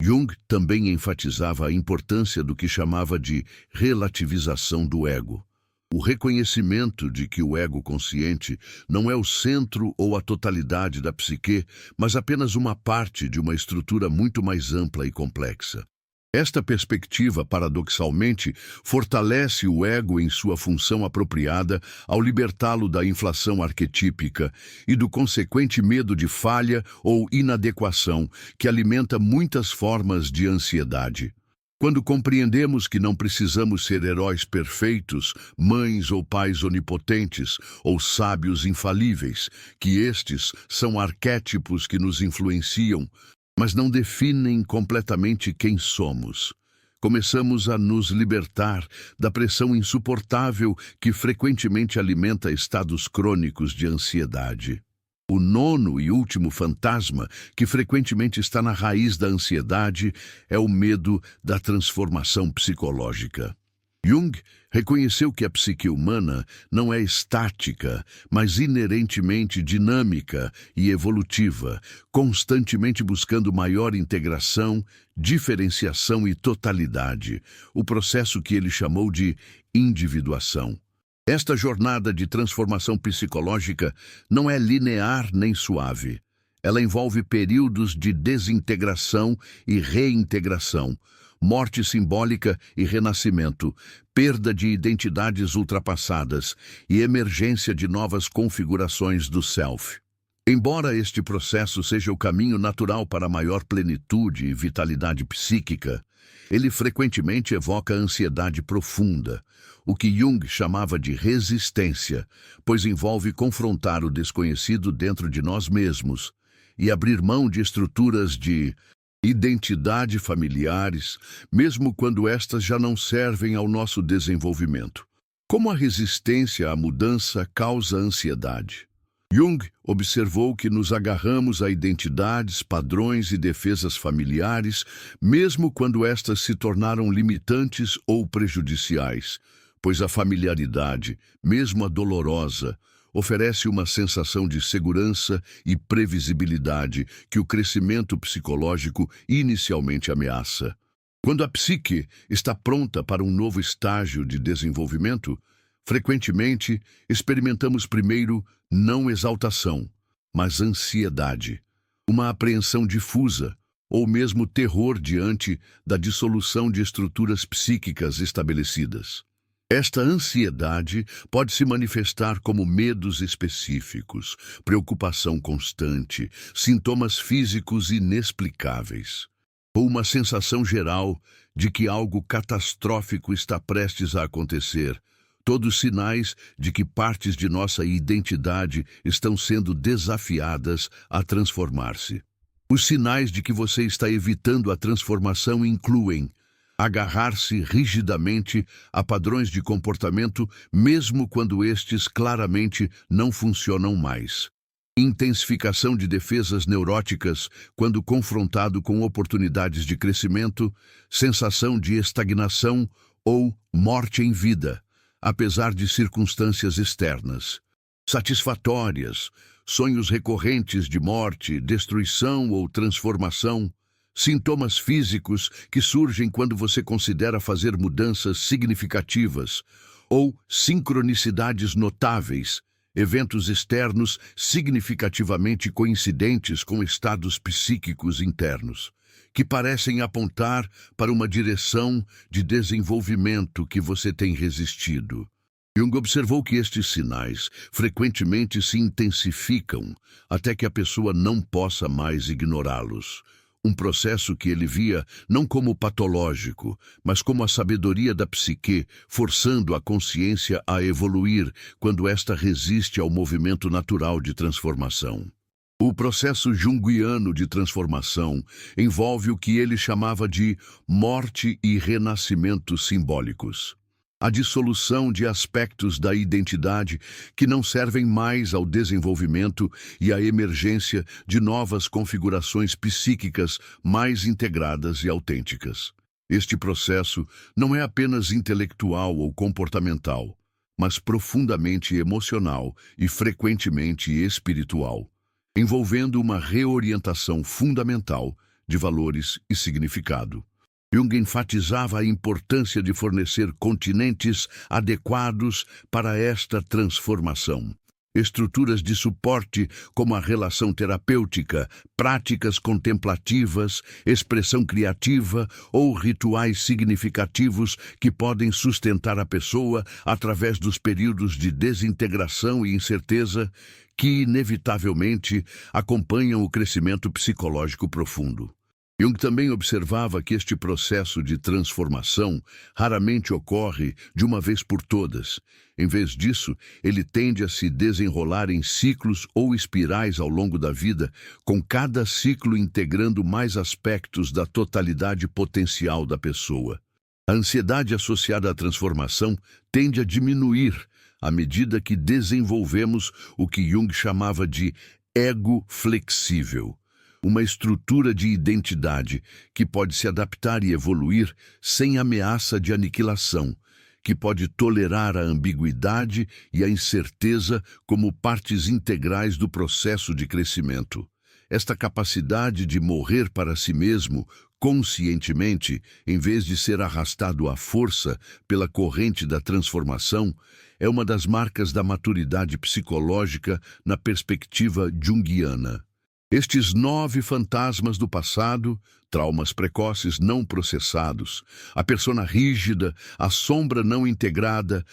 Jung também enfatizava a importância do que chamava de relativização do ego. O reconhecimento de que o ego consciente não é o centro ou a totalidade da psique, mas apenas uma parte de uma estrutura muito mais ampla e complexa. Esta perspectiva, paradoxalmente, fortalece o ego em sua função apropriada ao libertá-lo da inflação arquetípica e do consequente medo de falha ou inadequação que alimenta muitas formas de ansiedade. Quando compreendemos que não precisamos ser heróis perfeitos, mães ou pais onipotentes ou sábios infalíveis, que estes são arquétipos que nos influenciam, mas não definem completamente quem somos, começamos a nos libertar da pressão insuportável que frequentemente alimenta estados crônicos de ansiedade. O nono e último fantasma, que frequentemente está na raiz da ansiedade, é o medo da transformação psicológica. Jung reconheceu que a psique humana não é estática, mas inerentemente dinâmica e evolutiva, constantemente buscando maior integração, diferenciação e totalidade, o processo que ele chamou de individuação. Esta jornada de transformação psicológica não é linear nem suave. Ela envolve períodos de desintegração e reintegração, morte simbólica e renascimento, perda de identidades ultrapassadas e emergência de novas configurações do self. Embora este processo seja o caminho natural para maior plenitude e vitalidade psíquica, ele frequentemente evoca ansiedade profunda, o que Jung chamava de resistência, pois envolve confrontar o desconhecido dentro de nós mesmos e abrir mão de estruturas de Identidade familiares, mesmo quando estas já não servem ao nosso desenvolvimento. Como a resistência à mudança causa ansiedade. Jung observou que nos agarramos a identidades, padrões e defesas familiares, mesmo quando estas se tornaram limitantes ou prejudiciais, pois a familiaridade, mesmo a dolorosa, oferece uma sensação de segurança e previsibilidade que o crescimento psicológico inicialmente ameaça. Quando a psique está pronta para um novo estágio de desenvolvimento, frequentemente experimentamos primeiro não exaltação, mas ansiedade, uma apreensão difusa ou mesmo terror diante da dissolução de estruturas psíquicas estabelecidas. Esta ansiedade pode se manifestar como medos específicos, preocupação constante, sintomas físicos inexplicáveis, ou uma sensação geral de que algo catastrófico está prestes a acontecer, todos sinais de que partes de nossa identidade estão sendo desafiadas a transformar-se. Os sinais de que você está evitando a transformação incluem agarrar-se rigidamente a padrões de comportamento, mesmo quando estes claramente não funcionam mais. Intensificação de defesas neuróticas quando confrontado com oportunidades de crescimento, sensação de estagnação ou morte em vida, apesar de circunstâncias externas. Satisfatórias, sonhos recorrentes de morte, destruição ou transformação, sintomas físicos que surgem quando você considera fazer mudanças significativas, ou sincronicidades notáveis, eventos externos significativamente coincidentes com estados psíquicos internos, que parecem apontar para uma direção de desenvolvimento que você tem resistido. Jung observou que estes sinais frequentemente se intensificam até que a pessoa não possa mais ignorá-los. Um processo que ele via não como patológico, mas como a sabedoria da psique, forçando a consciência a evoluir quando esta resiste ao movimento natural de transformação. O processo junguiano de transformação envolve o que ele chamava de morte e renascimento simbólicos. A dissolução de aspectos da identidade que não servem mais ao desenvolvimento e a emergência de novas configurações psíquicas mais integradas e autênticas. Este processo não é apenas intelectual ou comportamental, mas profundamente emocional e frequentemente espiritual, envolvendo uma reorientação fundamental de valores e significado. Jung enfatizava a importância de fornecer continentes adequados para esta transformação. Estruturas de suporte como a relação terapêutica, práticas contemplativas, expressão criativa ou rituais significativos que podem sustentar a pessoa através dos períodos de desintegração e incerteza que, inevitavelmente, acompanham o crescimento psicológico profundo. Jung também observava que este processo de transformação raramente ocorre de uma vez por todas. Em vez disso, ele tende a se desenrolar em ciclos ou espirais ao longo da vida, com cada ciclo integrando mais aspectos da totalidade potencial da pessoa. A ansiedade associada à transformação tende a diminuir à medida que desenvolvemos o que Jung chamava de ego flexível. Uma estrutura de identidade que pode se adaptar e evoluir sem ameaça de aniquilação, que pode tolerar a ambiguidade e a incerteza como partes integrais do processo de crescimento. Esta capacidade de morrer para si mesmo, conscientemente, em vez de ser arrastado à força pela corrente da transformação, é uma das marcas da maturidade psicológica na perspectiva junguiana. Estes 9 fantasmas do passado, traumas precoces não processados, a persona rígida, a sombra não integrada,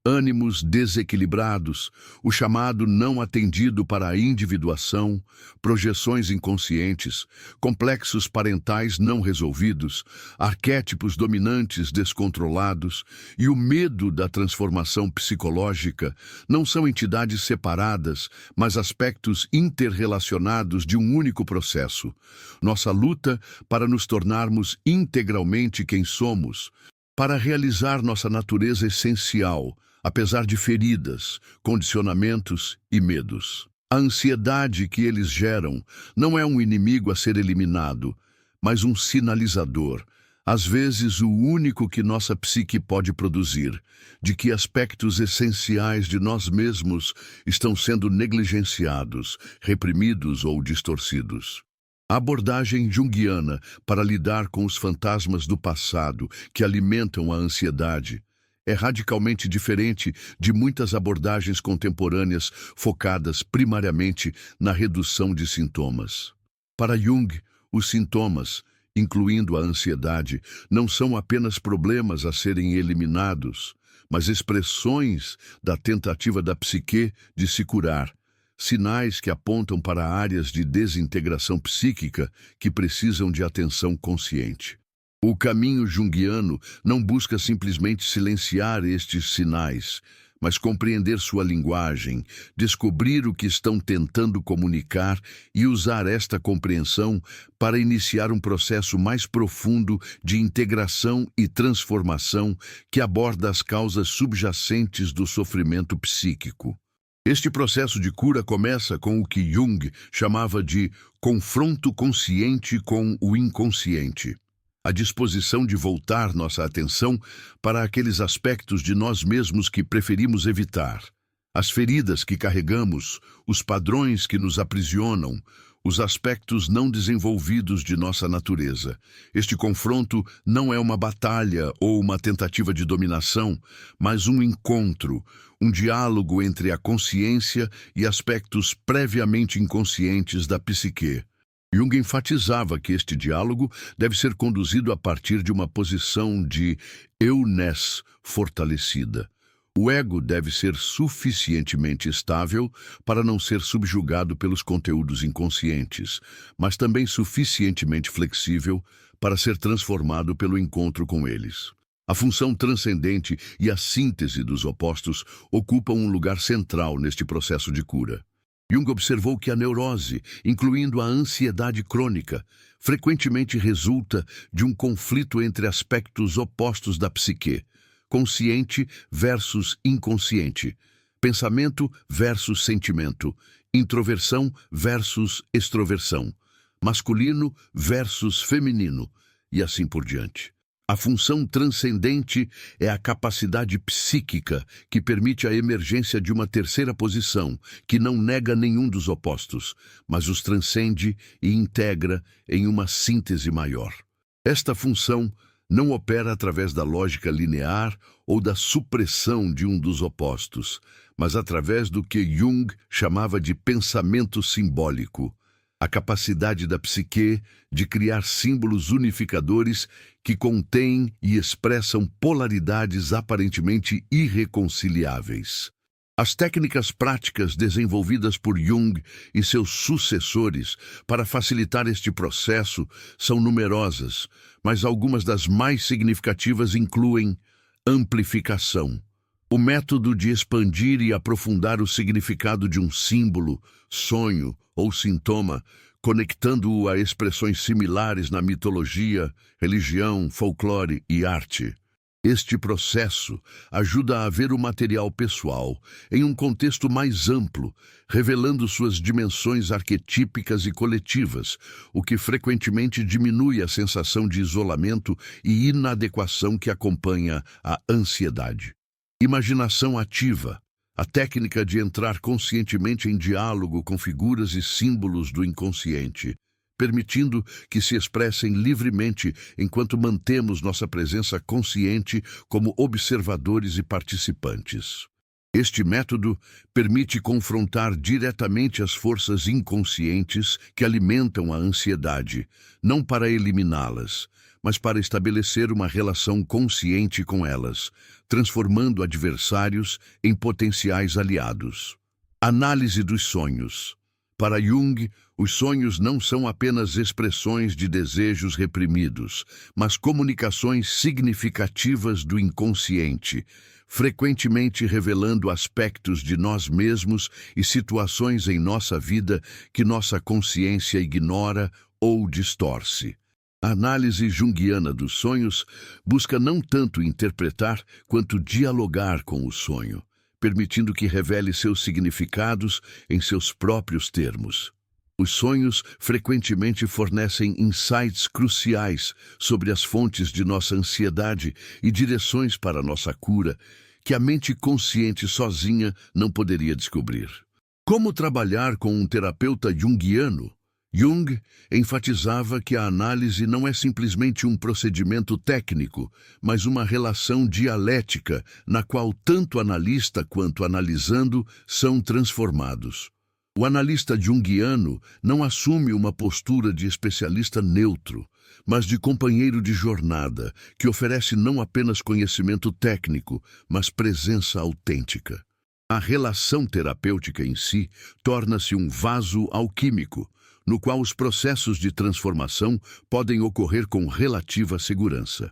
ânimos desequilibrados, o chamado não atendido para a individuação, projeções inconscientes, complexos parentais não resolvidos, arquétipos dominantes descontrolados e o medo da transformação psicológica não são entidades separadas, mas aspectos interrelacionados de um único processo. Nossa luta para nos tornarmos integralmente quem somos, para realizar nossa natureza essencial, apesar de feridas, condicionamentos e medos. A ansiedade que eles geram não é um inimigo a ser eliminado, mas um sinalizador, às vezes o único que nossa psique pode produzir, de que aspectos essenciais de nós mesmos estão sendo negligenciados, reprimidos ou distorcidos. A abordagem junguiana para lidar com os fantasmas do passado que alimentam a ansiedade é radicalmente diferente de muitas abordagens contemporâneas focadas primariamente na redução de sintomas. Para Jung, os sintomas, incluindo a ansiedade, não são apenas problemas a serem eliminados, mas expressões da tentativa da psique de se curar, sinais que apontam para áreas de desintegração psíquica que precisam de atenção consciente. O caminho junguiano não busca simplesmente silenciar estes sinais, mas compreender sua linguagem, descobrir o que estão tentando comunicar e usar esta compreensão para iniciar um processo mais profundo de integração e transformação que aborda as causas subjacentes do sofrimento psíquico. Este processo de cura começa com o que Jung chamava de confronto consciente com o inconsciente. A disposição de voltar nossa atenção para aqueles aspectos de nós mesmos que preferimos evitar. As feridas que carregamos, os padrões que nos aprisionam, os aspectos não desenvolvidos de nossa natureza. Este confronto não é uma batalha ou uma tentativa de dominação, mas um encontro, um diálogo entre a consciência e aspectos previamente inconscientes da psique. Jung enfatizava que este diálogo deve ser conduzido a partir de uma posição de eu-ness fortalecida. O ego deve ser suficientemente estável para não ser subjugado pelos conteúdos inconscientes, mas também suficientemente flexível para ser transformado pelo encontro com eles. A função transcendente e a síntese dos opostos ocupam um lugar central neste processo de cura. Jung observou que a neurose, incluindo a ansiedade crônica, frequentemente resulta de um conflito entre aspectos opostos da psique, consciente versus inconsciente, pensamento versus sentimento, introversão versus extroversão, masculino versus feminino, e assim por diante. A função transcendente é a capacidade psíquica que permite a emergência de uma terceira posição, que não nega nenhum dos opostos, mas os transcende e integra em uma síntese maior. Esta função não opera através da lógica linear ou da supressão de um dos opostos, mas através do que Jung chamava de pensamento simbólico, a capacidade da psique de criar símbolos unificadores que contêm e expressam polaridades aparentemente irreconciliáveis. As técnicas práticas desenvolvidas por Jung e seus sucessores para facilitar este processo são numerosas, mas algumas das mais significativas incluem amplificação. O método de expandir e aprofundar o significado de um símbolo, sonho ou sintoma, conectando-o a expressões similares na mitologia, religião, folclore e arte. Este processo ajuda a ver o material pessoal em um contexto mais amplo, revelando suas dimensões arquetípicas e coletivas, o que frequentemente diminui a sensação de isolamento e inadequação que acompanha a ansiedade. Imaginação ativa. A técnica de entrar conscientemente em diálogo com figuras e símbolos do inconsciente, permitindo que se expressem livremente enquanto mantemos nossa presença consciente como observadores e participantes. Este método permite confrontar diretamente as forças inconscientes que alimentam a ansiedade, não para eliminá-las, mas para estabelecer uma relação consciente com elas, transformando adversários em potenciais aliados. Análise dos sonhos. Para Jung, os sonhos não são apenas expressões de desejos reprimidos, mas comunicações significativas do inconsciente, frequentemente revelando aspectos de nós mesmos e situações em nossa vida que nossa consciência ignora ou distorce. A análise junguiana dos sonhos busca não tanto interpretar quanto dialogar com o sonho, permitindo que revele seus significados em seus próprios termos. Os sonhos frequentemente fornecem insights cruciais sobre as fontes de nossa ansiedade e direções para nossa cura, que a mente consciente sozinha não poderia descobrir. Como trabalhar com um terapeuta junguiano? Jung enfatizava que a análise não é simplesmente um procedimento técnico, mas uma relação dialética na qual tanto analista quanto analisando são transformados. O analista junguiano não assume uma postura de especialista neutro, mas de companheiro de jornada, que oferece não apenas conhecimento técnico, mas presença autêntica. A relação terapêutica em si torna-se um vaso alquímico, no qual os processos de transformação podem ocorrer com relativa segurança.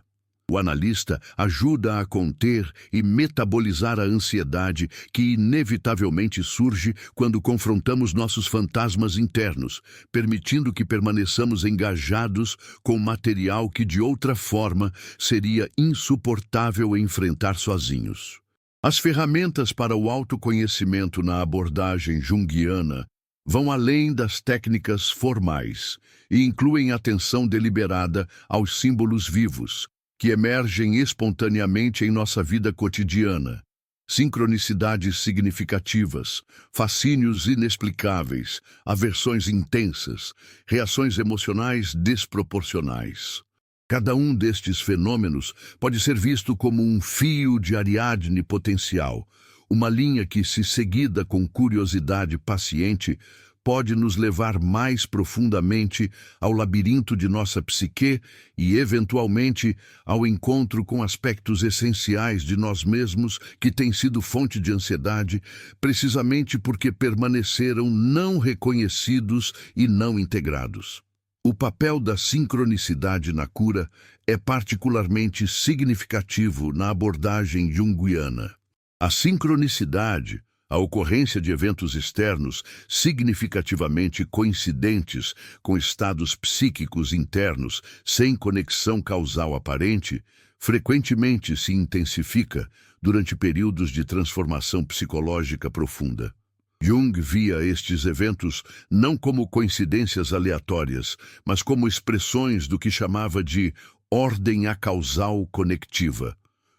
O analista ajuda a conter e metabolizar a ansiedade que inevitavelmente surge quando confrontamos nossos fantasmas internos, permitindo que permaneçamos engajados com material que de outra forma seria insuportável enfrentar sozinhos. As ferramentas para o autoconhecimento na abordagem junguiana vão além das técnicas formais e incluem atenção deliberada aos símbolos vivos, que emergem espontaneamente em nossa vida cotidiana. Sincronicidades significativas, fascínios inexplicáveis, aversões intensas, reações emocionais desproporcionais. Cada um destes fenômenos pode ser visto como um fio de Ariadne potencial, uma linha que, se seguida com curiosidade paciente, pode nos levar mais profundamente ao labirinto de nossa psique e, eventualmente, ao encontro com aspectos essenciais de nós mesmos que têm sido fonte de ansiedade, precisamente porque permaneceram não reconhecidos e não integrados. O papel da sincronicidade na cura é particularmente significativo na abordagem junguiana. A sincronicidade, a ocorrência de eventos externos significativamente coincidentes com estados psíquicos internos sem conexão causal aparente, frequentemente se intensifica durante períodos de transformação psicológica profunda. Jung via estes eventos não como coincidências aleatórias, mas como expressões do que chamava de ordem acausal conectiva,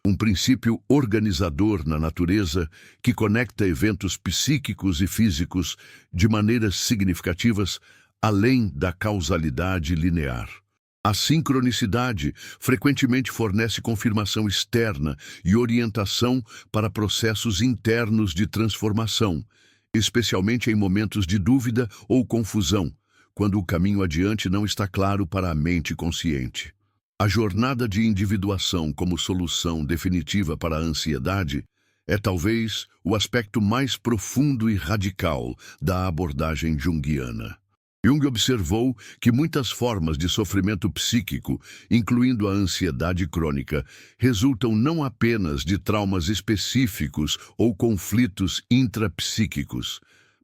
um princípio organizador na natureza que conecta eventos psíquicos e físicos de maneiras significativas além da causalidade linear. A sincronicidade frequentemente fornece confirmação externa e orientação para processos internos de transformação, especialmente em momentos de dúvida ou confusão, quando o caminho adiante não está claro para a mente consciente. A jornada de individuação como solução definitiva para a ansiedade é talvez o aspecto mais profundo e radical da abordagem junguiana. Jung observou que muitas formas de sofrimento psíquico, incluindo a ansiedade crônica, resultam não apenas de traumas específicos ou conflitos intrapsíquicos,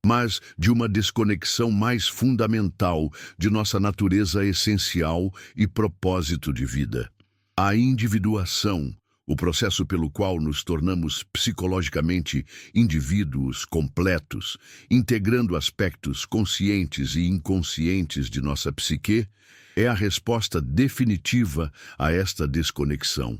mas de uma desconexão mais fundamental de nossa natureza essencial e propósito de vida. A individuação, o processo pelo qual nos tornamos psicologicamente indivíduos completos, integrando aspectos conscientes e inconscientes de nossa psique, é a resposta definitiva a esta desconexão.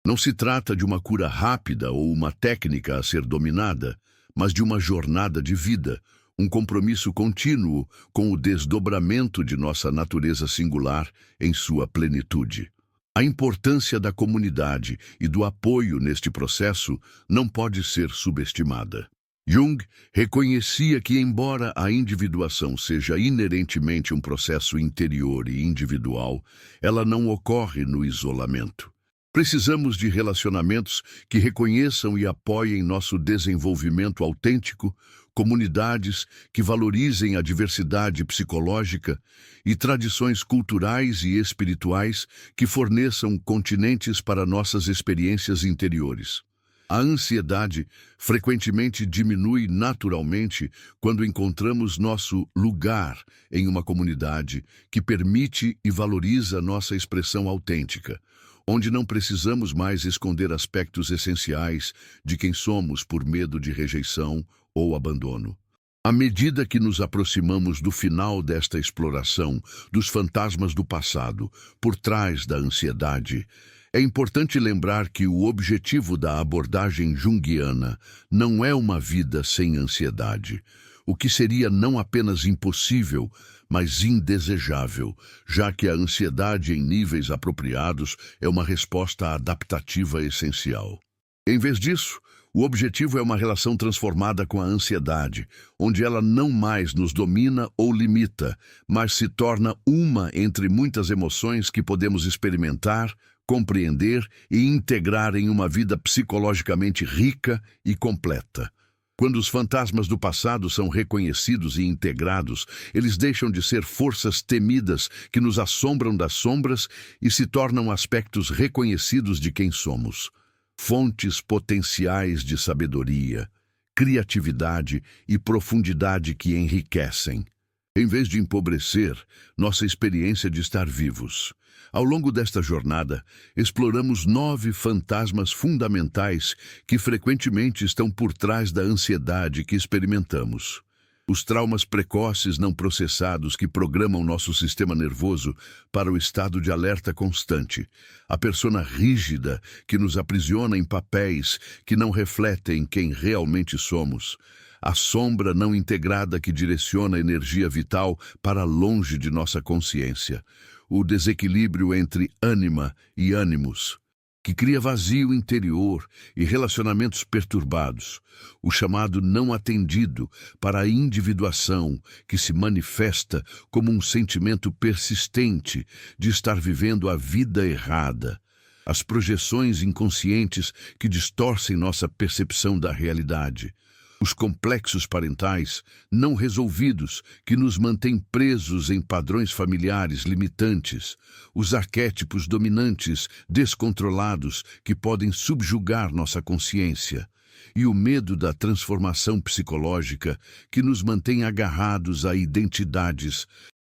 Não se trata de uma cura rápida ou uma técnica a ser dominada, mas de uma jornada de vida, um compromisso contínuo com o desdobramento de nossa natureza singular em sua plenitude. A importância da comunidade e do apoio neste processo não pode ser subestimada. Jung reconhecia que, embora a individuação seja inerentemente um processo interior e individual, ela não ocorre no isolamento. Precisamos de relacionamentos que reconheçam e apoiem nosso desenvolvimento autêntico, comunidades que valorizem a diversidade psicológica e tradições culturais e espirituais que forneçam continentes para nossas experiências interiores. A ansiedade frequentemente diminui naturalmente quando encontramos nosso lugar em uma comunidade que permite e valoriza nossa expressão autêntica, onde não precisamos mais esconder aspectos essenciais de quem somos por medo de rejeição ou abandono. À medida que nos aproximamos do final desta exploração dos fantasmas do passado por trás da ansiedade, é importante lembrar que o objetivo da abordagem junguiana não é uma vida sem ansiedade, o que seria não apenas impossível, mas indesejável, já que a ansiedade em níveis apropriados é uma resposta adaptativa essencial. Em vez disso, o objetivo é uma relação transformada com a ansiedade, onde ela não mais nos domina ou limita, mas se torna uma entre muitas emoções que podemos experimentar, compreender e integrar em uma vida psicologicamente rica e completa. Quando os fantasmas do passado são reconhecidos e integrados, eles deixam de ser forças temidas que nos assombram das sombras e se tornam aspectos reconhecidos de quem somos. Fontes potenciais de sabedoria, criatividade e profundidade que enriquecem, em vez de empobrecer nossa experiência de estar vivos. Ao longo desta jornada, exploramos 9 fantasmas fundamentais que frequentemente estão por trás da ansiedade que experimentamos. Os traumas precoces não processados que programam nosso sistema nervoso para o estado de alerta constante. A persona rígida que nos aprisiona em papéis que não refletem quem realmente somos. A sombra não integrada que direciona a energia vital para longe de nossa consciência. O desequilíbrio entre ânima e ânimos, que cria vazio interior e relacionamentos perturbados, o chamado não atendido para a individuação, que se manifesta como um sentimento persistente de estar vivendo a vida errada, as projeções inconscientes que distorcem nossa percepção da realidade, os complexos parentais não resolvidos que nos mantêm presos em padrões familiares limitantes, os arquétipos dominantes descontrolados que podem subjugar nossa consciência, e o medo da transformação psicológica que nos mantém agarrados a identidades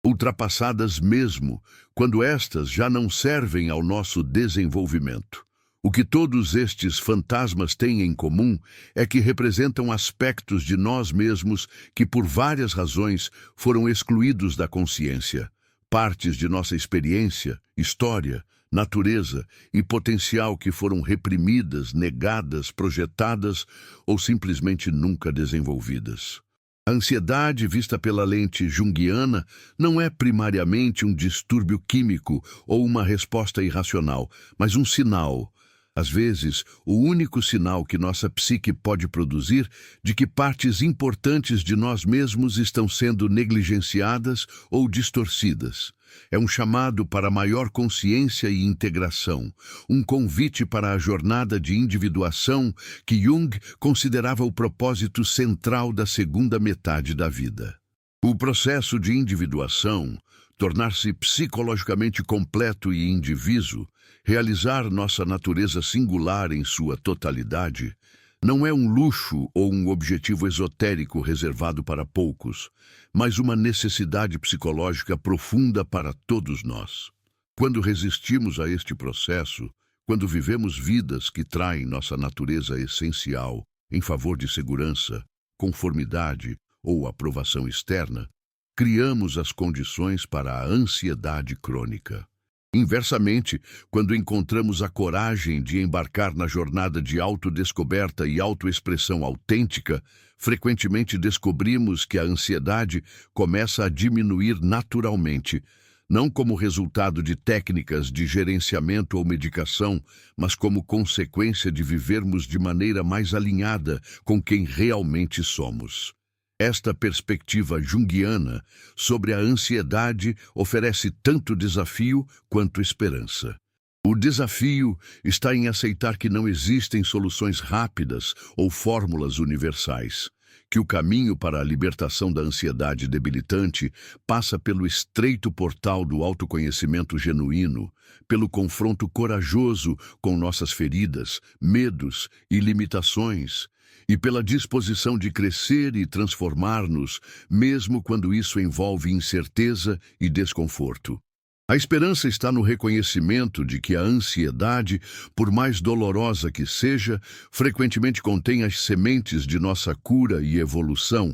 ultrapassadas mesmo quando estas já não servem ao nosso desenvolvimento. O que todos estes fantasmas têm em comum é que representam aspectos de nós mesmos que, por várias razões, foram excluídos da consciência, partes de nossa experiência, história, natureza e potencial que foram reprimidas, negadas, projetadas ou simplesmente nunca desenvolvidas. A ansiedade, vista pela lente junguiana, não é primariamente um distúrbio químico ou uma resposta irracional, mas um sinal. Às vezes, o único sinal que nossa psique pode produzir de que partes importantes de nós mesmos estão sendo negligenciadas ou distorcidas. É um chamado para maior consciência e integração, um convite para a jornada de individuação que Jung considerava o propósito central da segunda metade da vida. O processo de individuação, tornar-se psicologicamente completo e indiviso, realizar nossa natureza singular em sua totalidade, não é um luxo ou um objetivo esotérico reservado para poucos, mas uma necessidade psicológica profunda para todos nós. Quando resistimos a este processo, quando vivemos vidas que traem nossa natureza essencial em favor de segurança, conformidade ou aprovação externa, criamos as condições para a ansiedade crônica. Inversamente, quando encontramos a coragem de embarcar na jornada de autodescoberta e autoexpressão autêntica, frequentemente descobrimos que a ansiedade começa a diminuir naturalmente, não como resultado de técnicas de gerenciamento ou medicação, mas como consequência de vivermos de maneira mais alinhada com quem realmente somos. Esta perspectiva junguiana sobre a ansiedade oferece tanto desafio quanto esperança. O desafio está em aceitar que não existem soluções rápidas ou fórmulas universais. que o caminho para a libertação da ansiedade debilitante passa pelo estreito portal do autoconhecimento genuíno, pelo confronto corajoso com nossas feridas, medos e limitações, e pela disposição de crescer e transformar-nos, mesmo quando isso envolve incerteza e desconforto. A esperança está no reconhecimento de que a ansiedade, por mais dolorosa que seja, frequentemente contém as sementes de nossa cura e evolução,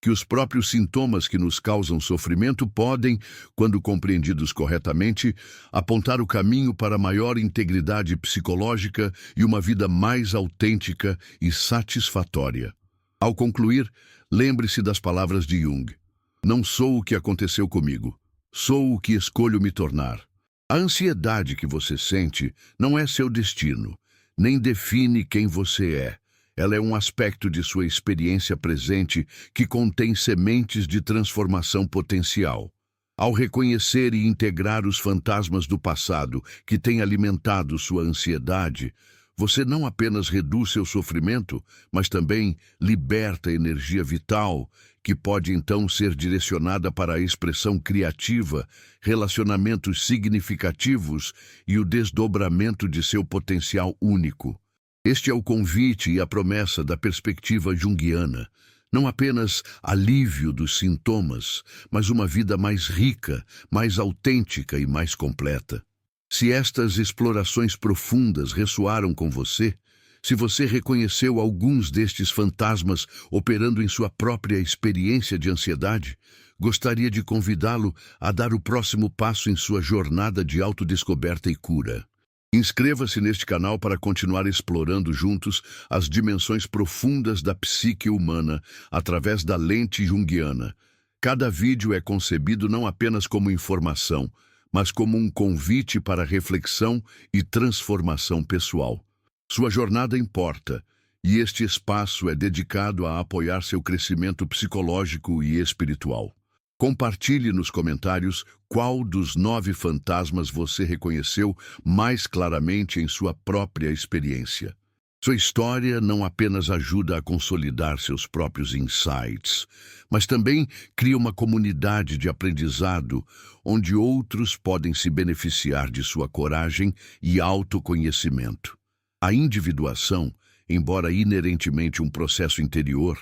que os próprios sintomas que nos causam sofrimento podem, quando compreendidos corretamente, apontar o caminho para maior integridade psicológica e uma vida mais autêntica e satisfatória. Ao concluir, lembre-se das palavras de Jung: "Não sou o que aconteceu comigo. Sou o que escolho me tornar." A ansiedade que você sente não é seu destino, nem define quem você é. Ela é um aspecto de sua experiência presente que contém sementes de transformação potencial. Ao reconhecer e integrar os fantasmas do passado que têm alimentado sua ansiedade, você não apenas reduz seu sofrimento, mas também liberta energia vital, que pode então ser direcionada para a expressão criativa, relacionamentos significativos e o desdobramento de seu potencial único. Este é o convite e a promessa da perspectiva junguiana. Não apenas alívio dos sintomas, mas uma vida mais rica, mais autêntica e mais completa. Se estas explorações profundas ressoaram com você, se você reconheceu alguns destes fantasmas operando em sua própria experiência de ansiedade, gostaria de convidá-lo a dar o próximo passo em sua jornada de autodescoberta e cura. Inscreva-se neste canal para continuar explorando juntos as dimensões profundas da psique humana através da lente junguiana. Cada vídeo é concebido não apenas como informação, mas como um convite para reflexão e transformação pessoal. Sua jornada importa, e este espaço é dedicado a apoiar seu crescimento psicológico e espiritual. Compartilhe nos comentários qual dos 9 fantasmas você reconheceu mais claramente em sua própria experiência. Sua história não apenas ajuda a consolidar seus próprios insights, mas também cria uma comunidade de aprendizado onde outros podem se beneficiar de sua coragem e autoconhecimento. A individuação, embora inerentemente um processo interior,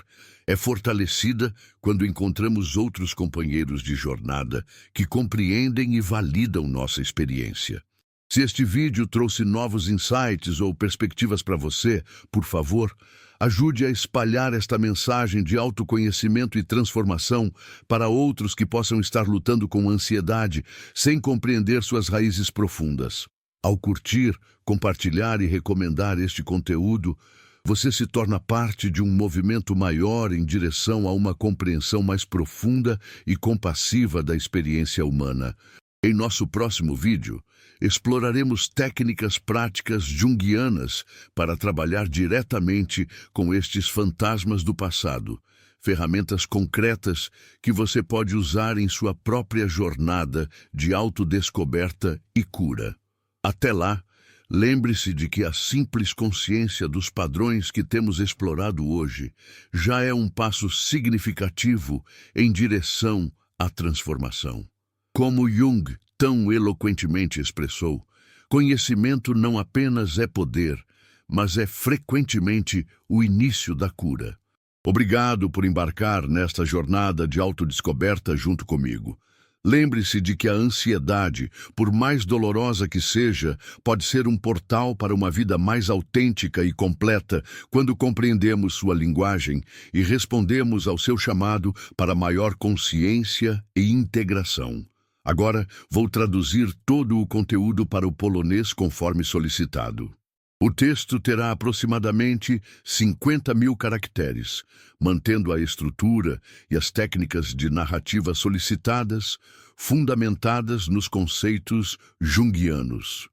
é fortalecida quando encontramos outros companheiros de jornada que compreendem e validam nossa experiência. Se este vídeo trouxe novos insights ou perspectivas para você, por favor, ajude a espalhar esta mensagem de autoconhecimento e transformação para outros que possam estar lutando com ansiedade sem compreender suas raízes profundas. Ao curtir, compartilhar e recomendar este conteúdo, você se torna parte de um movimento maior em direção a uma compreensão mais profunda e compassiva da experiência humana. Em nosso próximo vídeo, exploraremos técnicas práticas junguianas para trabalhar diretamente com estes fantasmas do passado, ferramentas concretas que você pode usar em sua própria jornada de autodescoberta e cura. Até lá, lembre-se de que a simples consciência dos padrões que temos explorado hoje já é um passo significativo em direção à transformação. Como Jung tão eloquentemente expressou, conhecimento não apenas é poder, mas é frequentemente o início da cura. Obrigado por embarcar nesta jornada de autodescoberta junto comigo. Lembre-se de que a ansiedade, por mais dolorosa que seja, pode ser um portal para uma vida mais autêntica e completa quando compreendemos sua linguagem e respondemos ao seu chamado para maior consciência e integração. Agora, vou traduzir todo o conteúdo para o polonês conforme solicitado. O texto terá aproximadamente 50.000 caracteres, mantendo a estrutura e as técnicas de narrativa solicitadas, fundamentadas nos conceitos junguianos.